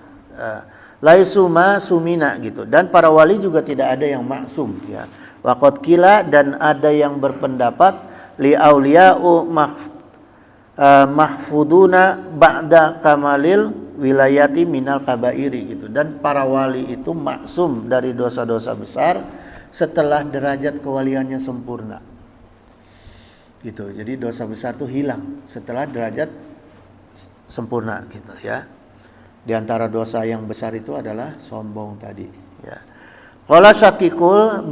Laisu ma sumina, gitu. Dan para wali juga tidak ada yang maksum, ya. Waqad kila, dan ada yang berpendapat li auliya'u mahfuduna ba'da kamalil wilayati minal kabairi, gitu. Dan para wali itu maksum dari dosa-dosa besar setelah derajat kewaliannya sempurna, gitu. Jadi dosa besar itu hilang setelah derajat sempurna, gitu, ya. Di antara dosa yang besar itu adalah sombong tadi, ya. Qala syakikul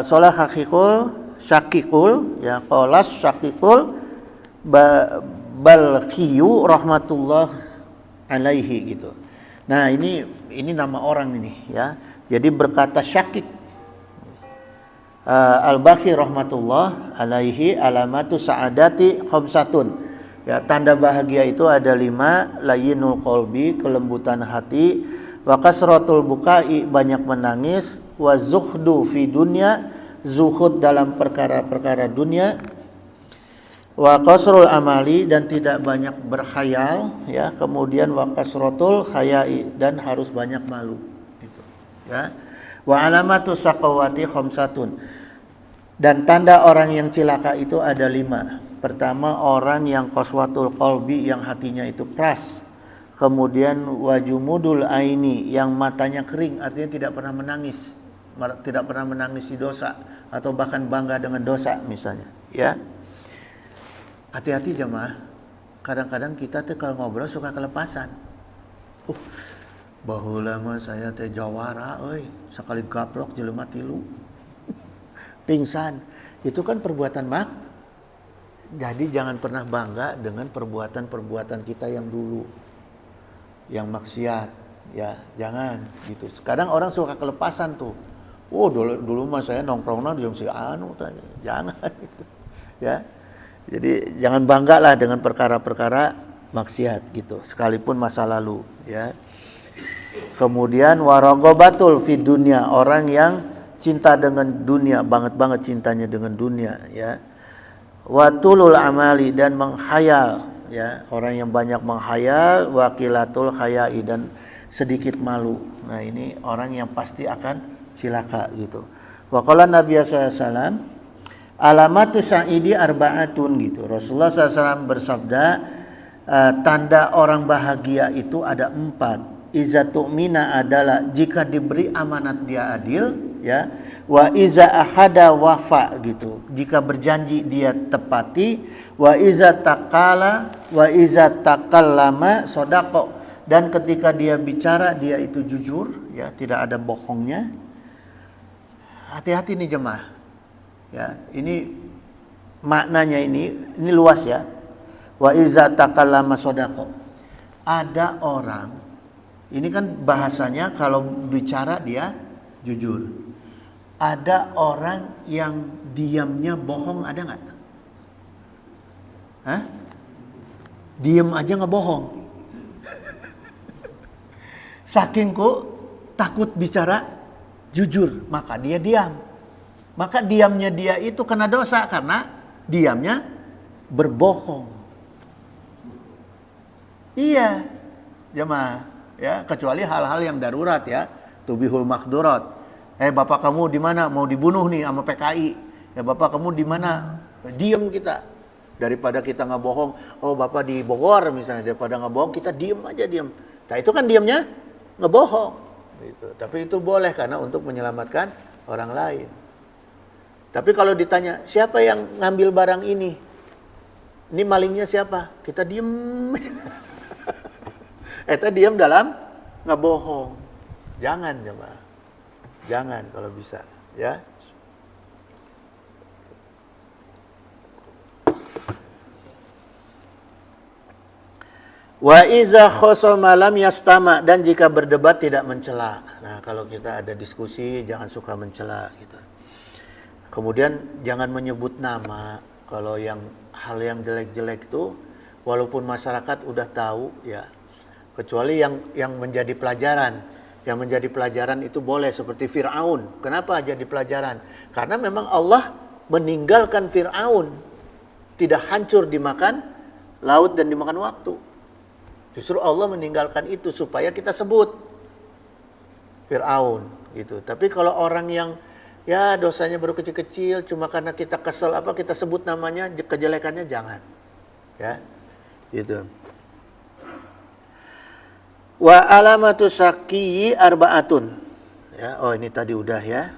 solah syakikul, ya. Qala syakikul balkhiyu rahmatullah alaihi, gitu. Nah, ini nama orang ini, ya. Jadi berkata Syakik Al-Bakhi rahmatullah alaihi, alamatu sa'adati khamsatun, ya, tanda bahagia itu ada 5, layyinul qalbi, kelembutan hati, wa kasratul bukai, banyak menangis, wa zuhdu fi dunya, zuhud dalam perkara-perkara dunia, wa qasrul amali, dan tidak banyak berkhayal, ya. Kemudian wa kasratul hayai, dan harus banyak malu, gitu, ya. Wa alamatu saqawati khamsatun, dan tanda orang yang cilaka itu ada 5. Pertama, orang yang qaswatul qalbi, yang hatinya itu keras. Kemudian wajumudul aini, yang matanya kering, artinya tidak pernah menangisi dosa atau bahkan bangga dengan dosa misalnya, ya. Hati-hati jemaah. Kadang-kadang kita tuh kalau ngobrol suka kelepasan. Baheula mah saya teh jawara euy, sakali gaplok jelema 3. Pingsan. Itu kan perbuatan mak. Jadi jangan pernah bangga dengan perbuatan-perbuatan kita yang dulu, yang maksiat, ya, jangan gitu. Sekarang orang suka kelepasan tuh. Dulu mah saya nongkrongna di si anu tanya. Jangan gitu. Ya. Jadi jangan banggalah dengan perkara-perkara maksiat gitu, sekalipun masa lalu, ya. Kemudian waraghabatul fid dunya, orang yang cinta dengan dunia, banget cintanya dengan dunia, ya. Watulul amali, dan menghayal, ya, orang yang banyak menghayal, waqilatul hayai, dan sedikit malu. Nah, ini orang yang pasti akan cilaka gitu. Wa qala Nabi sallallahu alaihi wasallam, alamatu sa'idi arba'atun, gitu. Rasulullah SAW bersabda, tanda orang bahagia itu ada 4. Iza tu'mina adalah jika diberi amanat dia adil, ya. Wa iza ahada wafa, gitu. Jika berjanji dia tepati. Wa iza takallama sodako, dan ketika dia bicara dia itu jujur, ya, tidak ada bohongnya. Hati-hati nih jemaah. Ya, ini maknanya ini luas, ya. Wa iza takallama sodaqo. Ada orang, ini kan bahasanya kalau bicara dia jujur. Ada orang yang diamnya bohong, ada nggak? Hah? Diam aja nggak bohong. Saking kok takut bicara jujur, maka dia diam. Maka diamnya dia itu kena dosa karena diamnya berbohong. Iya, jemaah, ya, kecuali hal-hal yang darurat, ya, tubihul makhdurat. Bapak kamu di mana? Mau dibunuh nih sama PKI. Ya, bapak kamu di mana? Diam kita. Daripada kita nggak bohong, bapak di Bogor misalnya, daripada nggak bohong kita diam aja, diam. Nah, itu kan diamnya ngebohong. Gitu. Tapi itu boleh karena untuk menyelamatkan orang lain. Tapi kalau ditanya, siapa yang ngambil barang ini? Ini malingnya siapa? Kita diem. Kita diem dalam ngebohong. Jangan, jemaah. Jangan kalau bisa, ya. Wa iza khosama lam yastama, dan jika berdebat tidak mencela. Nah, kalau kita ada diskusi jangan suka mencela gitu. Kemudian jangan menyebut nama. Kalau hal yang jelek-jelek itu walaupun masyarakat udah tahu, ya, kecuali yang menjadi pelajaran. Yang menjadi pelajaran itu boleh, seperti Fir'aun. Kenapa jadi pelajaran? Karena memang Allah meninggalkan Fir'aun, tidak hancur dimakan laut dan dimakan waktu. Justru Allah meninggalkan itu supaya kita sebut Fir'aun gitu. Tapi kalau orang yang ya dosanya baru kecil-kecil, cuma karena kita kesel kita sebut namanya, kejelekannya jangan. Ya. Gitu. Wa alamatu syaqi arba'atun. Ya, ini tadi udah, ya.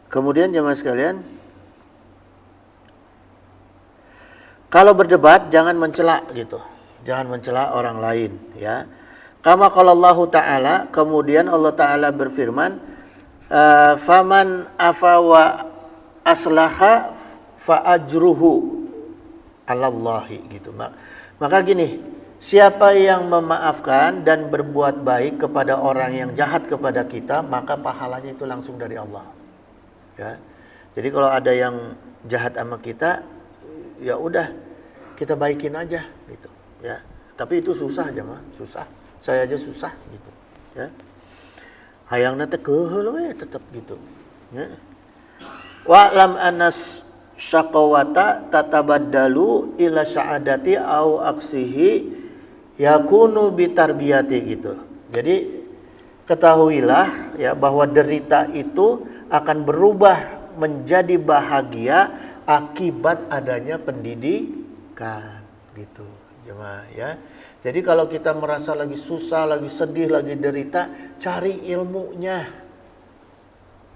Kemudian jemaah sekalian, kalau berdebat jangan mencela gitu. Jangan mencela orang lain, ya. Kama qala Allah Ta'ala, kemudian Allah Ta'ala berfirman, faman afa wa aslaha fa ajruhu 'alallahi, gitu. Maka gini, siapa yang memaafkan dan berbuat baik kepada orang yang jahat kepada kita, maka pahalanya itu langsung dari Allah. Ya. Jadi kalau ada yang jahat sama kita, ya udah kita baikin aja gitu, ya. Tapi itu susah aja, mah susah. Saya aja susah gitu, ya. hayangna teh keheul we tetep gitu. Ya. Wa lam anas syaqawata tatabaddalu ila sa'adati au aksihi yakunu bitarbiyati gitu. Jadi ketahuilah ya bahwa derita itu akan berubah menjadi bahagia akibat adanya pendidikan gitu jemaah ya. Jadi kalau kita merasa lagi susah, lagi sedih, lagi derita, cari ilmunya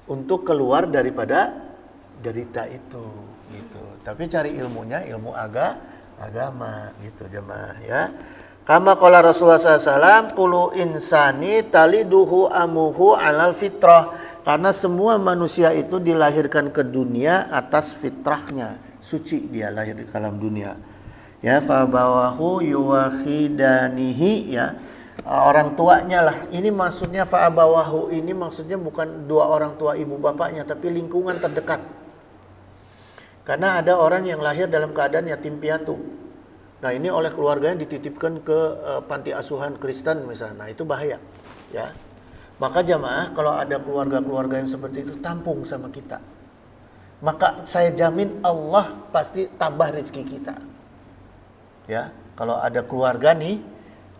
untuk keluar daripada derita itu gitu. Tapi cari ilmunya, ilmu agama gitu jemaah ya. Kama qala Rasulullah SAW, kullu insani taliduhu amuhu alal fitrah. Karena semua manusia itu dilahirkan ke dunia atas fitrahnya. Suci dia lahir di alam dunia. Ya, fa bawahu yuwahidanihi ya. Orang tuanya lah. Ini maksudnya fa bawahu ini maksudnya bukan dua orang tua ibu bapaknya, tapi lingkungan terdekat. Karena ada orang yang lahir dalam keadaan yatim piatu. Nah ini oleh keluarganya dititipkan ke panti asuhan Kristen misalnya, nah, itu bahaya ya. Maka jamaah kalau ada keluarga-keluarga yang seperti itu tampung sama kita, maka saya jamin Allah pasti tambah rezeki kita ya. Kalau ada keluarga nih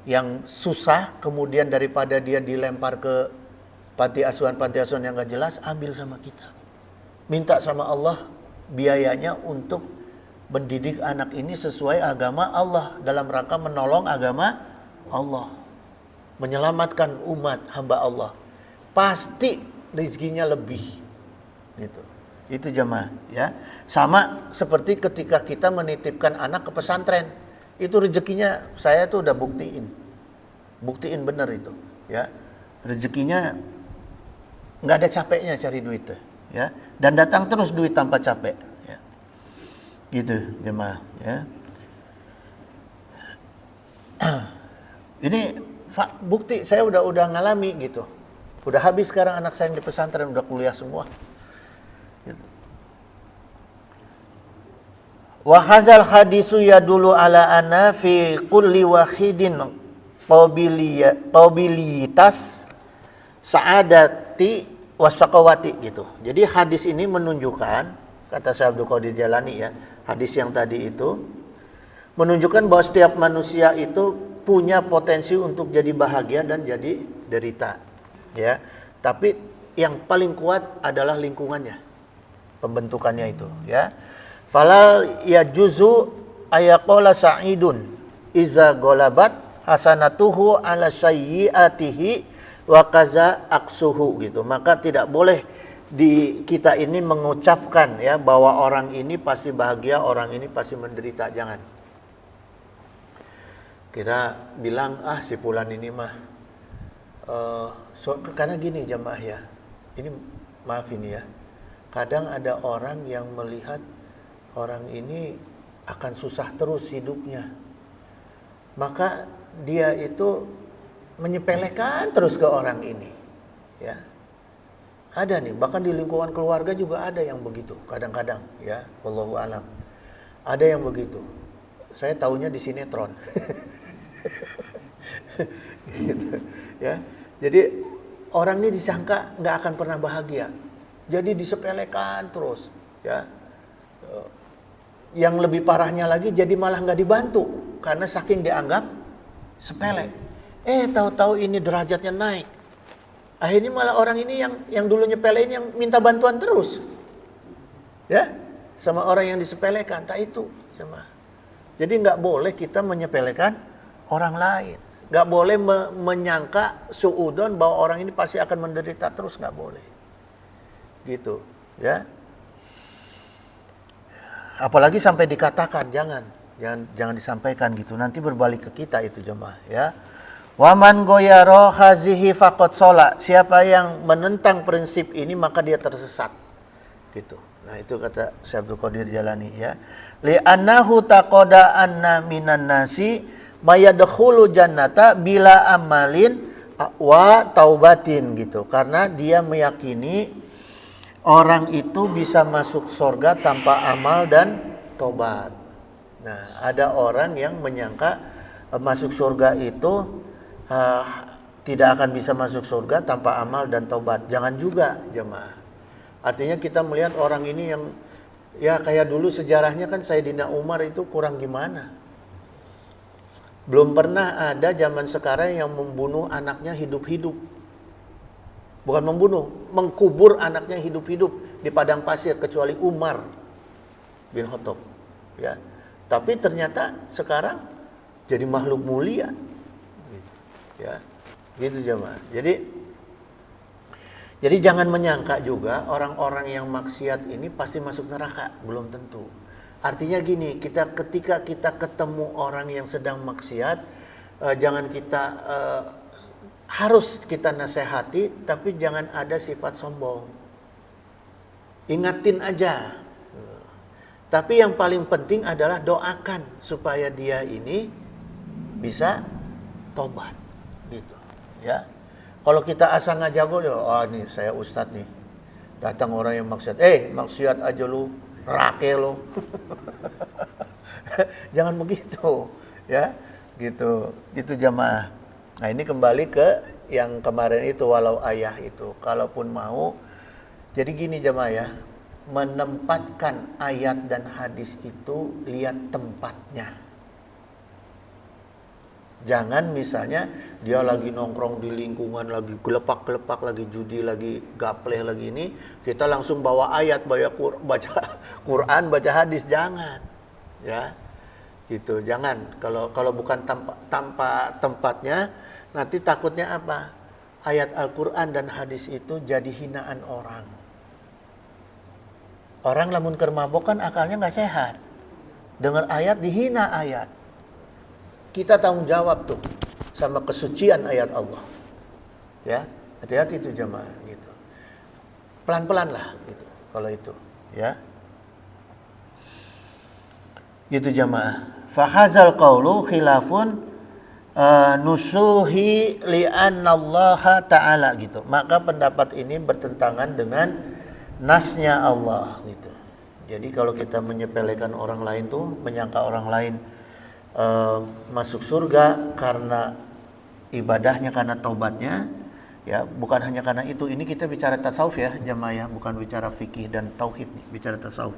yang susah, kemudian daripada dia dilempar ke panti asuhan yang gak jelas, ambil sama kita, minta sama Allah biayanya untuk mendidik anak ini sesuai agama Allah, dalam rangka menolong agama Allah, menyelamatkan umat hamba Allah. Pasti rezekinya lebih gitu. Itu jemaah ya. Sama seperti ketika kita menitipkan anak ke pesantren, itu rezekinya saya tuh udah buktiin bener itu ya. Rezekinya nggak ada capeknya cari duit ya, dan datang terus duit tanpa capek ya. Gitu jemaah ya. Ini bukti saya udah ngalami gitu. Udah habis sekarang anak saya yang di pesantren, udah kuliah semua. Gitu. Wa hadzal hadisu yadullu ala anna fi kulli wahidin qabilitas sa'adati wasaqawati gitu. Jadi hadis ini menunjukkan, kata Syekh Abdul Qadir Jalani ya, hadis yang tadi itu menunjukkan bahwa setiap manusia itu punya potensi untuk jadi bahagia dan jadi derita ya. Tapi yang paling kuat adalah lingkungannya, pembentukannya itu ya. Falal yajuzu ayaqala sa'idun iza golabat hasanatuhu ala sayyiatihi wa kaza aksuhu gitu. Maka tidak boleh di kita ini mengucapkan ya bahwa orang ini pasti bahagia, orang ini pasti menderita. Jangan. Kita bilang si fulan ini mah karena gini jamaah ya. Ini maaf ini ya. Kadang ada orang yang melihat orang ini akan susah terus hidupnya. Maka dia itu menyepelekan terus ke orang ini. Ya. Ada nih, bahkan di lingkungan keluarga juga ada yang begitu kadang-kadang ya, wallahu alam. Ada yang begitu. Saya taunya di sinetron. Gitu, ya. Jadi orang ini disangka nggak akan pernah bahagia. Jadi disepelekan terus, ya. Yang lebih parahnya lagi jadi malah nggak dibantu karena saking dianggap sepele. Tahu-tahu ini derajatnya naik. Akhirnya malah orang ini yang dulu nyepelein yang minta bantuan terus. Ya, sama orang yang disepelekan, tak itu sama. Jadi nggak boleh kita menyepelekan orang lain. Nggak boleh menyangka suudon bahwa orang ini pasti akan menderita terus, nggak boleh. Gitu, ya. Apalagi sampai dikatakan, jangan disampaikan gitu. Nanti berbalik ke kita itu jemaah, ya. Waman goyaro hazihi faqad sholat. Siapa yang menentang prinsip ini maka dia tersesat. Gitu. Nah itu kata Syekh Abdul Qadir Jalani ya. Li'annahu taqoda anna minan nasi mayadkhulu jannata bila amalin wa taubatin gitu. Karena dia meyakini orang itu bisa masuk surga tanpa amal dan tobat. Nah ada orang yang menyangka masuk surga itu tidak akan bisa masuk surga tanpa amal dan taubat. Jangan juga jemaah. Artinya kita melihat orang ini yang ya kayak dulu sejarahnya kan Sayyidina Umar itu kurang gimana. Belum pernah ada zaman sekarang yang membunuh anaknya hidup-hidup. Bukan membunuh, mengkubur anaknya hidup-hidup di padang pasir kecuali Umar bin Khattab. Ya. Tapi ternyata sekarang jadi makhluk mulia. Ya. Gitu jemaah. Jadi jangan menyangka juga orang-orang yang maksiat ini pasti masuk neraka, belum tentu. Artinya gini, ketika kita ketemu orang yang sedang maksiat, jangan kita harus kita nasihati, tapi jangan ada sifat sombong. Ingatin aja. Tapi yang paling penting adalah doakan supaya dia ini bisa tobat, gitu. Ya, kalau kita asal ngajago, nih saya ustadz nih, datang orang yang maksiat, maksiat aja lu, nerake lu. Jangan begitu, ya, gitu jamaah. Nah ini kembali ke yang kemarin itu, walau ayah itu, kalaupun mau, jadi gini jamaah ya, menempatkan ayat dan hadis itu lihat tempatnya. Jangan misalnya dia lagi nongkrong di lingkungan, lagi gelepak-gelepak, lagi judi, lagi gapleh, lagi ini, kita langsung bawa ayat, baca Quran, baca hadis, jangan. Ya. Gitu, jangan. Kalau bukan tanpa tempatnya, nanti takutnya apa? Ayat Al-Quran dan hadis itu jadi hinaan orang. Orang lamun keur mabok kan akalnya nggak sehat. Dengar ayat dihina ayat. Kita tanggung jawab tuh sama kesucian ayat Allah. Ya, hati-hati itu jemaah gitu. Pelan-pelan lah gitu kalau itu, ya. Gitu jemaah. Fa hadzal qaulu khilafun nusuhi li annallaha ta'ala gitu. Maka pendapat ini bertentangan dengan nasnya Allah gitu. Jadi kalau kita menyepelekan orang lain tuh, menyangka orang lain masuk surga karena ibadahnya, karena taubatnya, ya bukan hanya karena itu. Ini kita bicara tasawuf ya jemaah, bukan bicara fikih dan tauhid nih, bicara tasawuf.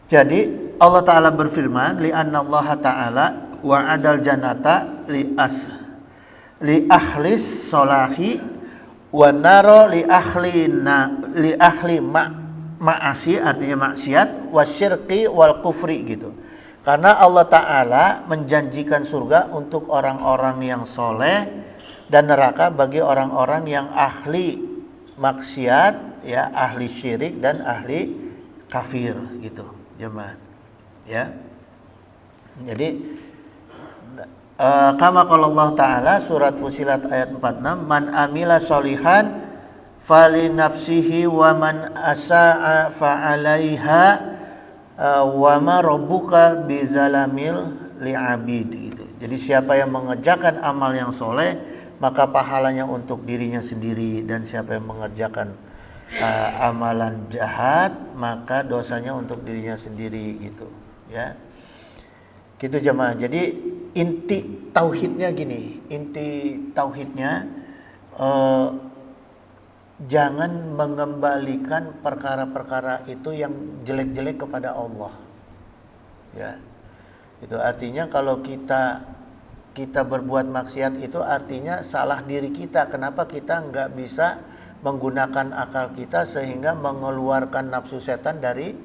Jadi Allah Ta'ala berfirman, li'annallaha ta'ala wa'adal jannata li ahlis solahi wa naro li ahli ma'asi, artinya maksiat, wasyirqi wal kufri gitu. Karena Allah Ta'ala menjanjikan surga untuk orang-orang yang soleh dan neraka bagi orang-orang yang ahli maksiat, ya, ahli syirik dan ahli kafir gitu, jemaah. Ya. Jadi kama qala Allah Ta'ala surat Fussilat ayat 46, man amila sholihan fali nafsihi wa man asa'a fa 'alaiha wa ma rabbuka bizalamil li'abid gitu. Jadi siapa yang mengerjakan amal yang soleh, maka pahalanya untuk dirinya sendiri, dan siapa yang mengerjakan amalan jahat, maka dosanya untuk dirinya sendiri gitu, ya. Gitu jemaah. Jadi inti tauhidnya gini, jangan mengembalikan perkara-perkara itu yang jelek-jelek kepada Allah. Ya. Itu artinya kalau kita berbuat maksiat itu artinya salah diri kita. Kenapa kita nggak bisa menggunakan akal kita sehingga mengeluarkan nafsu setan dari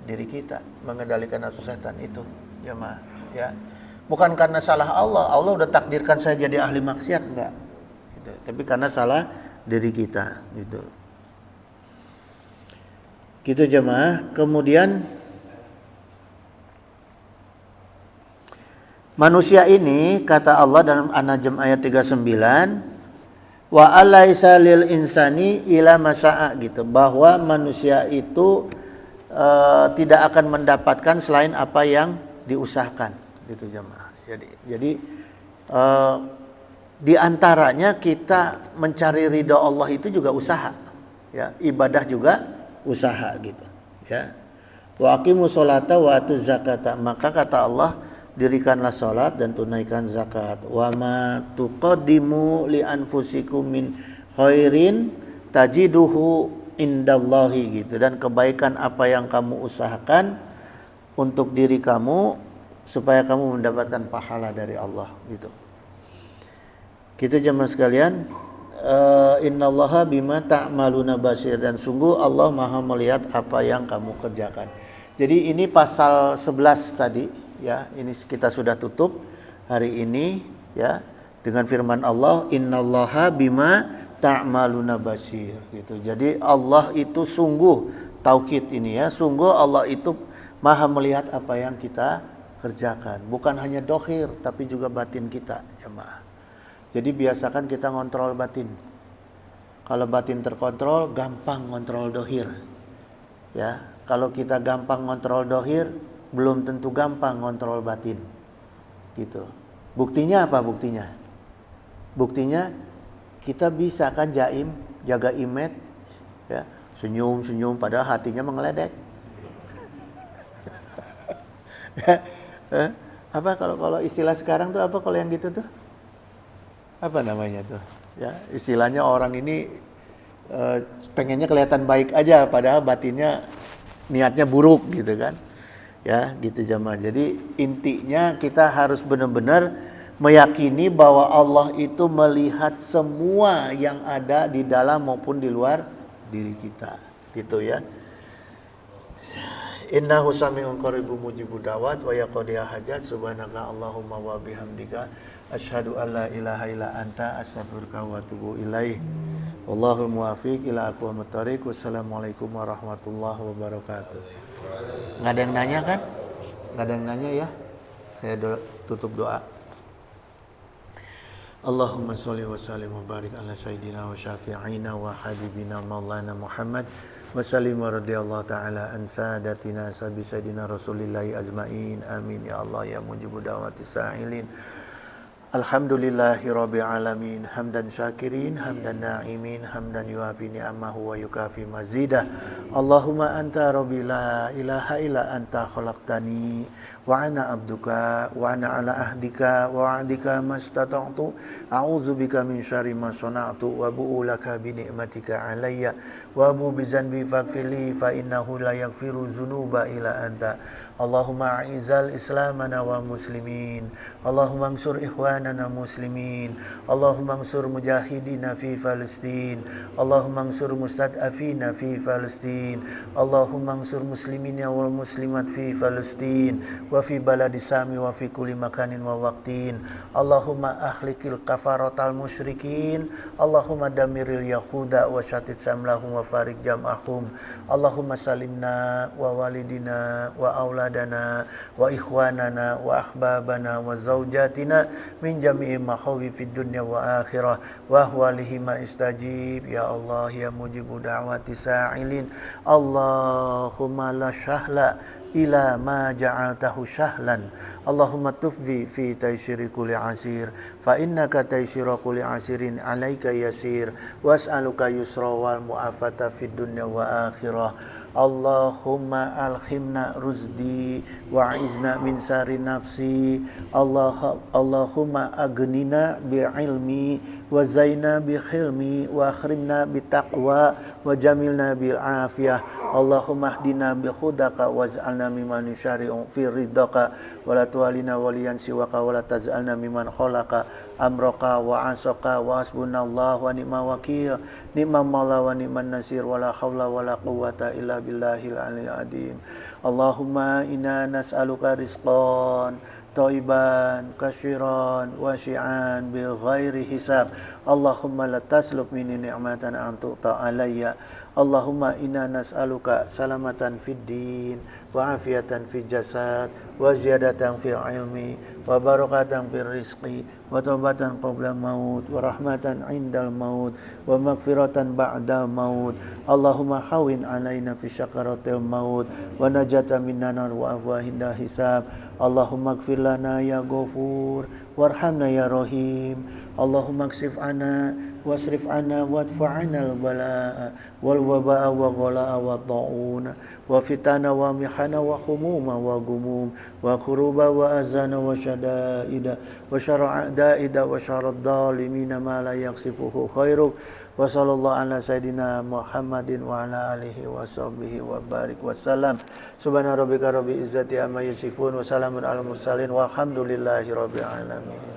diri kita, mengendalikan nafsu setan itu, jemaah, ya. Bukan karena salah Allah udah takdirkan saya jadi ahli maksiat, enggak. Gitu. Tapi karena salah diri kita gitu. Gitu jemaah. Kemudian manusia ini kata Allah dalam An-Najm ayat 39, wa alaysa lil insani ila masa'a gitu, bahwa manusia itu tidak akan mendapatkan selain apa yang diusahakan gitu jemaah. Jadi di antaranya kita mencari ridha Allah itu juga usaha, ya, ibadah juga usaha gitu, ya. Wa aqimus sholata wa atuz zakata, maka kata Allah dirikanlah salat dan tunaikan zakat. Wa ma tuqaddimu li anfusikum min khairin tajiduhu indallahi gitu. Dan kebaikan apa yang kamu usahakan untuk diri kamu supaya kamu mendapatkan pahala dari Allah gitu. Gitu jemaah sekalian, innallaha bima ta'maluna basir, dan sungguh Allah Maha melihat apa yang kamu kerjakan. Jadi ini pasal 11 tadi ya, ini kita sudah tutup hari ini ya dengan firman Allah, innallaha bima ta'maluna basir gitu. Jadi Allah itu sungguh, taukid ini ya, sungguh Allah itu Maha melihat apa yang kita kerjakan, bukan hanya dohir tapi juga batin kita jemaah. Jadi biasakan kita ngontrol batin. Kalau batin terkontrol, gampang ngontrol dohir. Ya, kalau kita gampang ngontrol dohir, belum tentu gampang ngontrol batin. Gitu. Buktinya apa buktinya? Buktinya kita bisa kan jaim, jaga image, ya, senyum-senyum padahal hatinya mengeledek. Apa kalau istilah sekarang tuh apa kalau yang gitu tuh? Apa namanya tuh ya, istilahnya orang ini pengennya kelihatan baik aja padahal batinnya niatnya buruk gitu kan ya, gitu jemaah. Jadi intinya kita harus benar-benar meyakini bahwa Allah itu melihat semua yang ada di dalam maupun di luar diri kita gitu ya. Innahu sami'un qaribun mujibud da'wat wa yaqdiya hajat. Subhanaka Allahumma wa bihamdika asyhadu an la ilaha illa anta astaghfiruka wa atubu ilaih. Wallahul muwaffiq ila aqwamit thoriq. Wassalamualaikum warahmatullahi wabarakatuh. Enggak ada yang nanya kan? Enggak ada yang nanya ya. Saya tutup doa. Allahumma sholli wa sallim wa barik ala sayyidina wa syafi'ina wa habibina maulana Muhammad wa sallim wa radiyallahu ta'ala an sadatina sabi sayyidina rasulillahi ajma'in. Amin ya Allah ya mujibud da'wati sa'ilin. Alhamdulillahi rabbil alamin, hamdan syakirin, hamdan na'imin, hamdan yuafi ni'amahu wa yukafi mazidah. Allahumma anta rabbi la ilaha illa anta khalaqtani wa ana abduka wa ana ala ahdika wa wa'dika mastata'tu a'udzu bika min syarri ma sana'tu wa bu'u laka bi ni'matika alayya wa bu bi zanbi faghfirli fa innahu la yaghfiru dzunuba illa anta. Allahumma a'izal islamana wa muslimin, Allahumma ansur ikhwanana muslimin, Allahumma ansur mujahidina fi Palestin, Allahumma ansur mustad'afina fi Palestin, Allahumma ansur muslimina wal muslimat fi Palestin wa fi baladi sami wa fi kulli makanin wa waqtin. Allahumma ahlikil kafaratal musyrikin, Allahumma damiril yahuda wa syatit samlahum wa farik jam'ahum. Allahumma salimna wa walidina wa auladana wa ikhwanana wa ahbabana wa zawjatina min jami'i makhawifid dunya wa akhirah wa ahwalihima istajib ya Allah ya mujibu da'wati sa'ilin. Allahumma la syahla ila ma ja'altahu syahlan. Allahumma tufvi fi taysiri kulli asir fa innaka taysiru kulli asirin alaika yasir was'aluka yusra wal mu'afata fid dunya wa akhirah. Allahumma alhimna ruzdi wa izna min sari nafsi. Allahumma agnina bi ilmi wa zaina bi khilmi wa akhrimna bi taqwa wa jamilna bil afiyah. Allahumma hdina bi khudaka waj'alna mimman yusyari'u fi ridaka wa la tuwalina waliyan siwaka wa la taj'alna mimman khalaqa amraka wa asaka wa hasbunallahu wa ni'mal wakil ni'mal maula wa ni'man nasir wa la haula wa la quwwata illa billahil aliyyil azim. Allahumma inna nas'aluka rizqan thayyiban kasyiran wasi'an bi ghairi hisab. Allahumma la taslub minni ni'matan antu'ta alayya. Allahumma inna nas'aluka salamatan fid din wa afiatan fil jasad wa ziyadatan fil ilmi wa barakatan fil rizqi wa taubatan qabla maut wa rahmatan indal maut wa maghfiratan ba'dal maut. Allahumma hawin alaina fi syakaratil maut wa najatan minan nar wa afwahinda hisab. Allahumma ighfir lana ya ghafur warhamna ya rahim. Allahumma ksif ana wasrif anna wadfa'ana al-bala'a wal waba'a wa ghala'a wa ta'una wa fitana wa mihana wa khumuma wa gumum wa kuruba wa azana wa syada'ida wa syara'da'ida wa syaraddhalimina ma la yaksifuhu khairuk wa sallallahu ala sayyidina Muhammadin wa ala alihi wa sahbihi wa barik wa salam. Subhana rabbika rabbil izzati amma yasifun wa salamun alal mursalin walhamdulillahi rabbil alamin.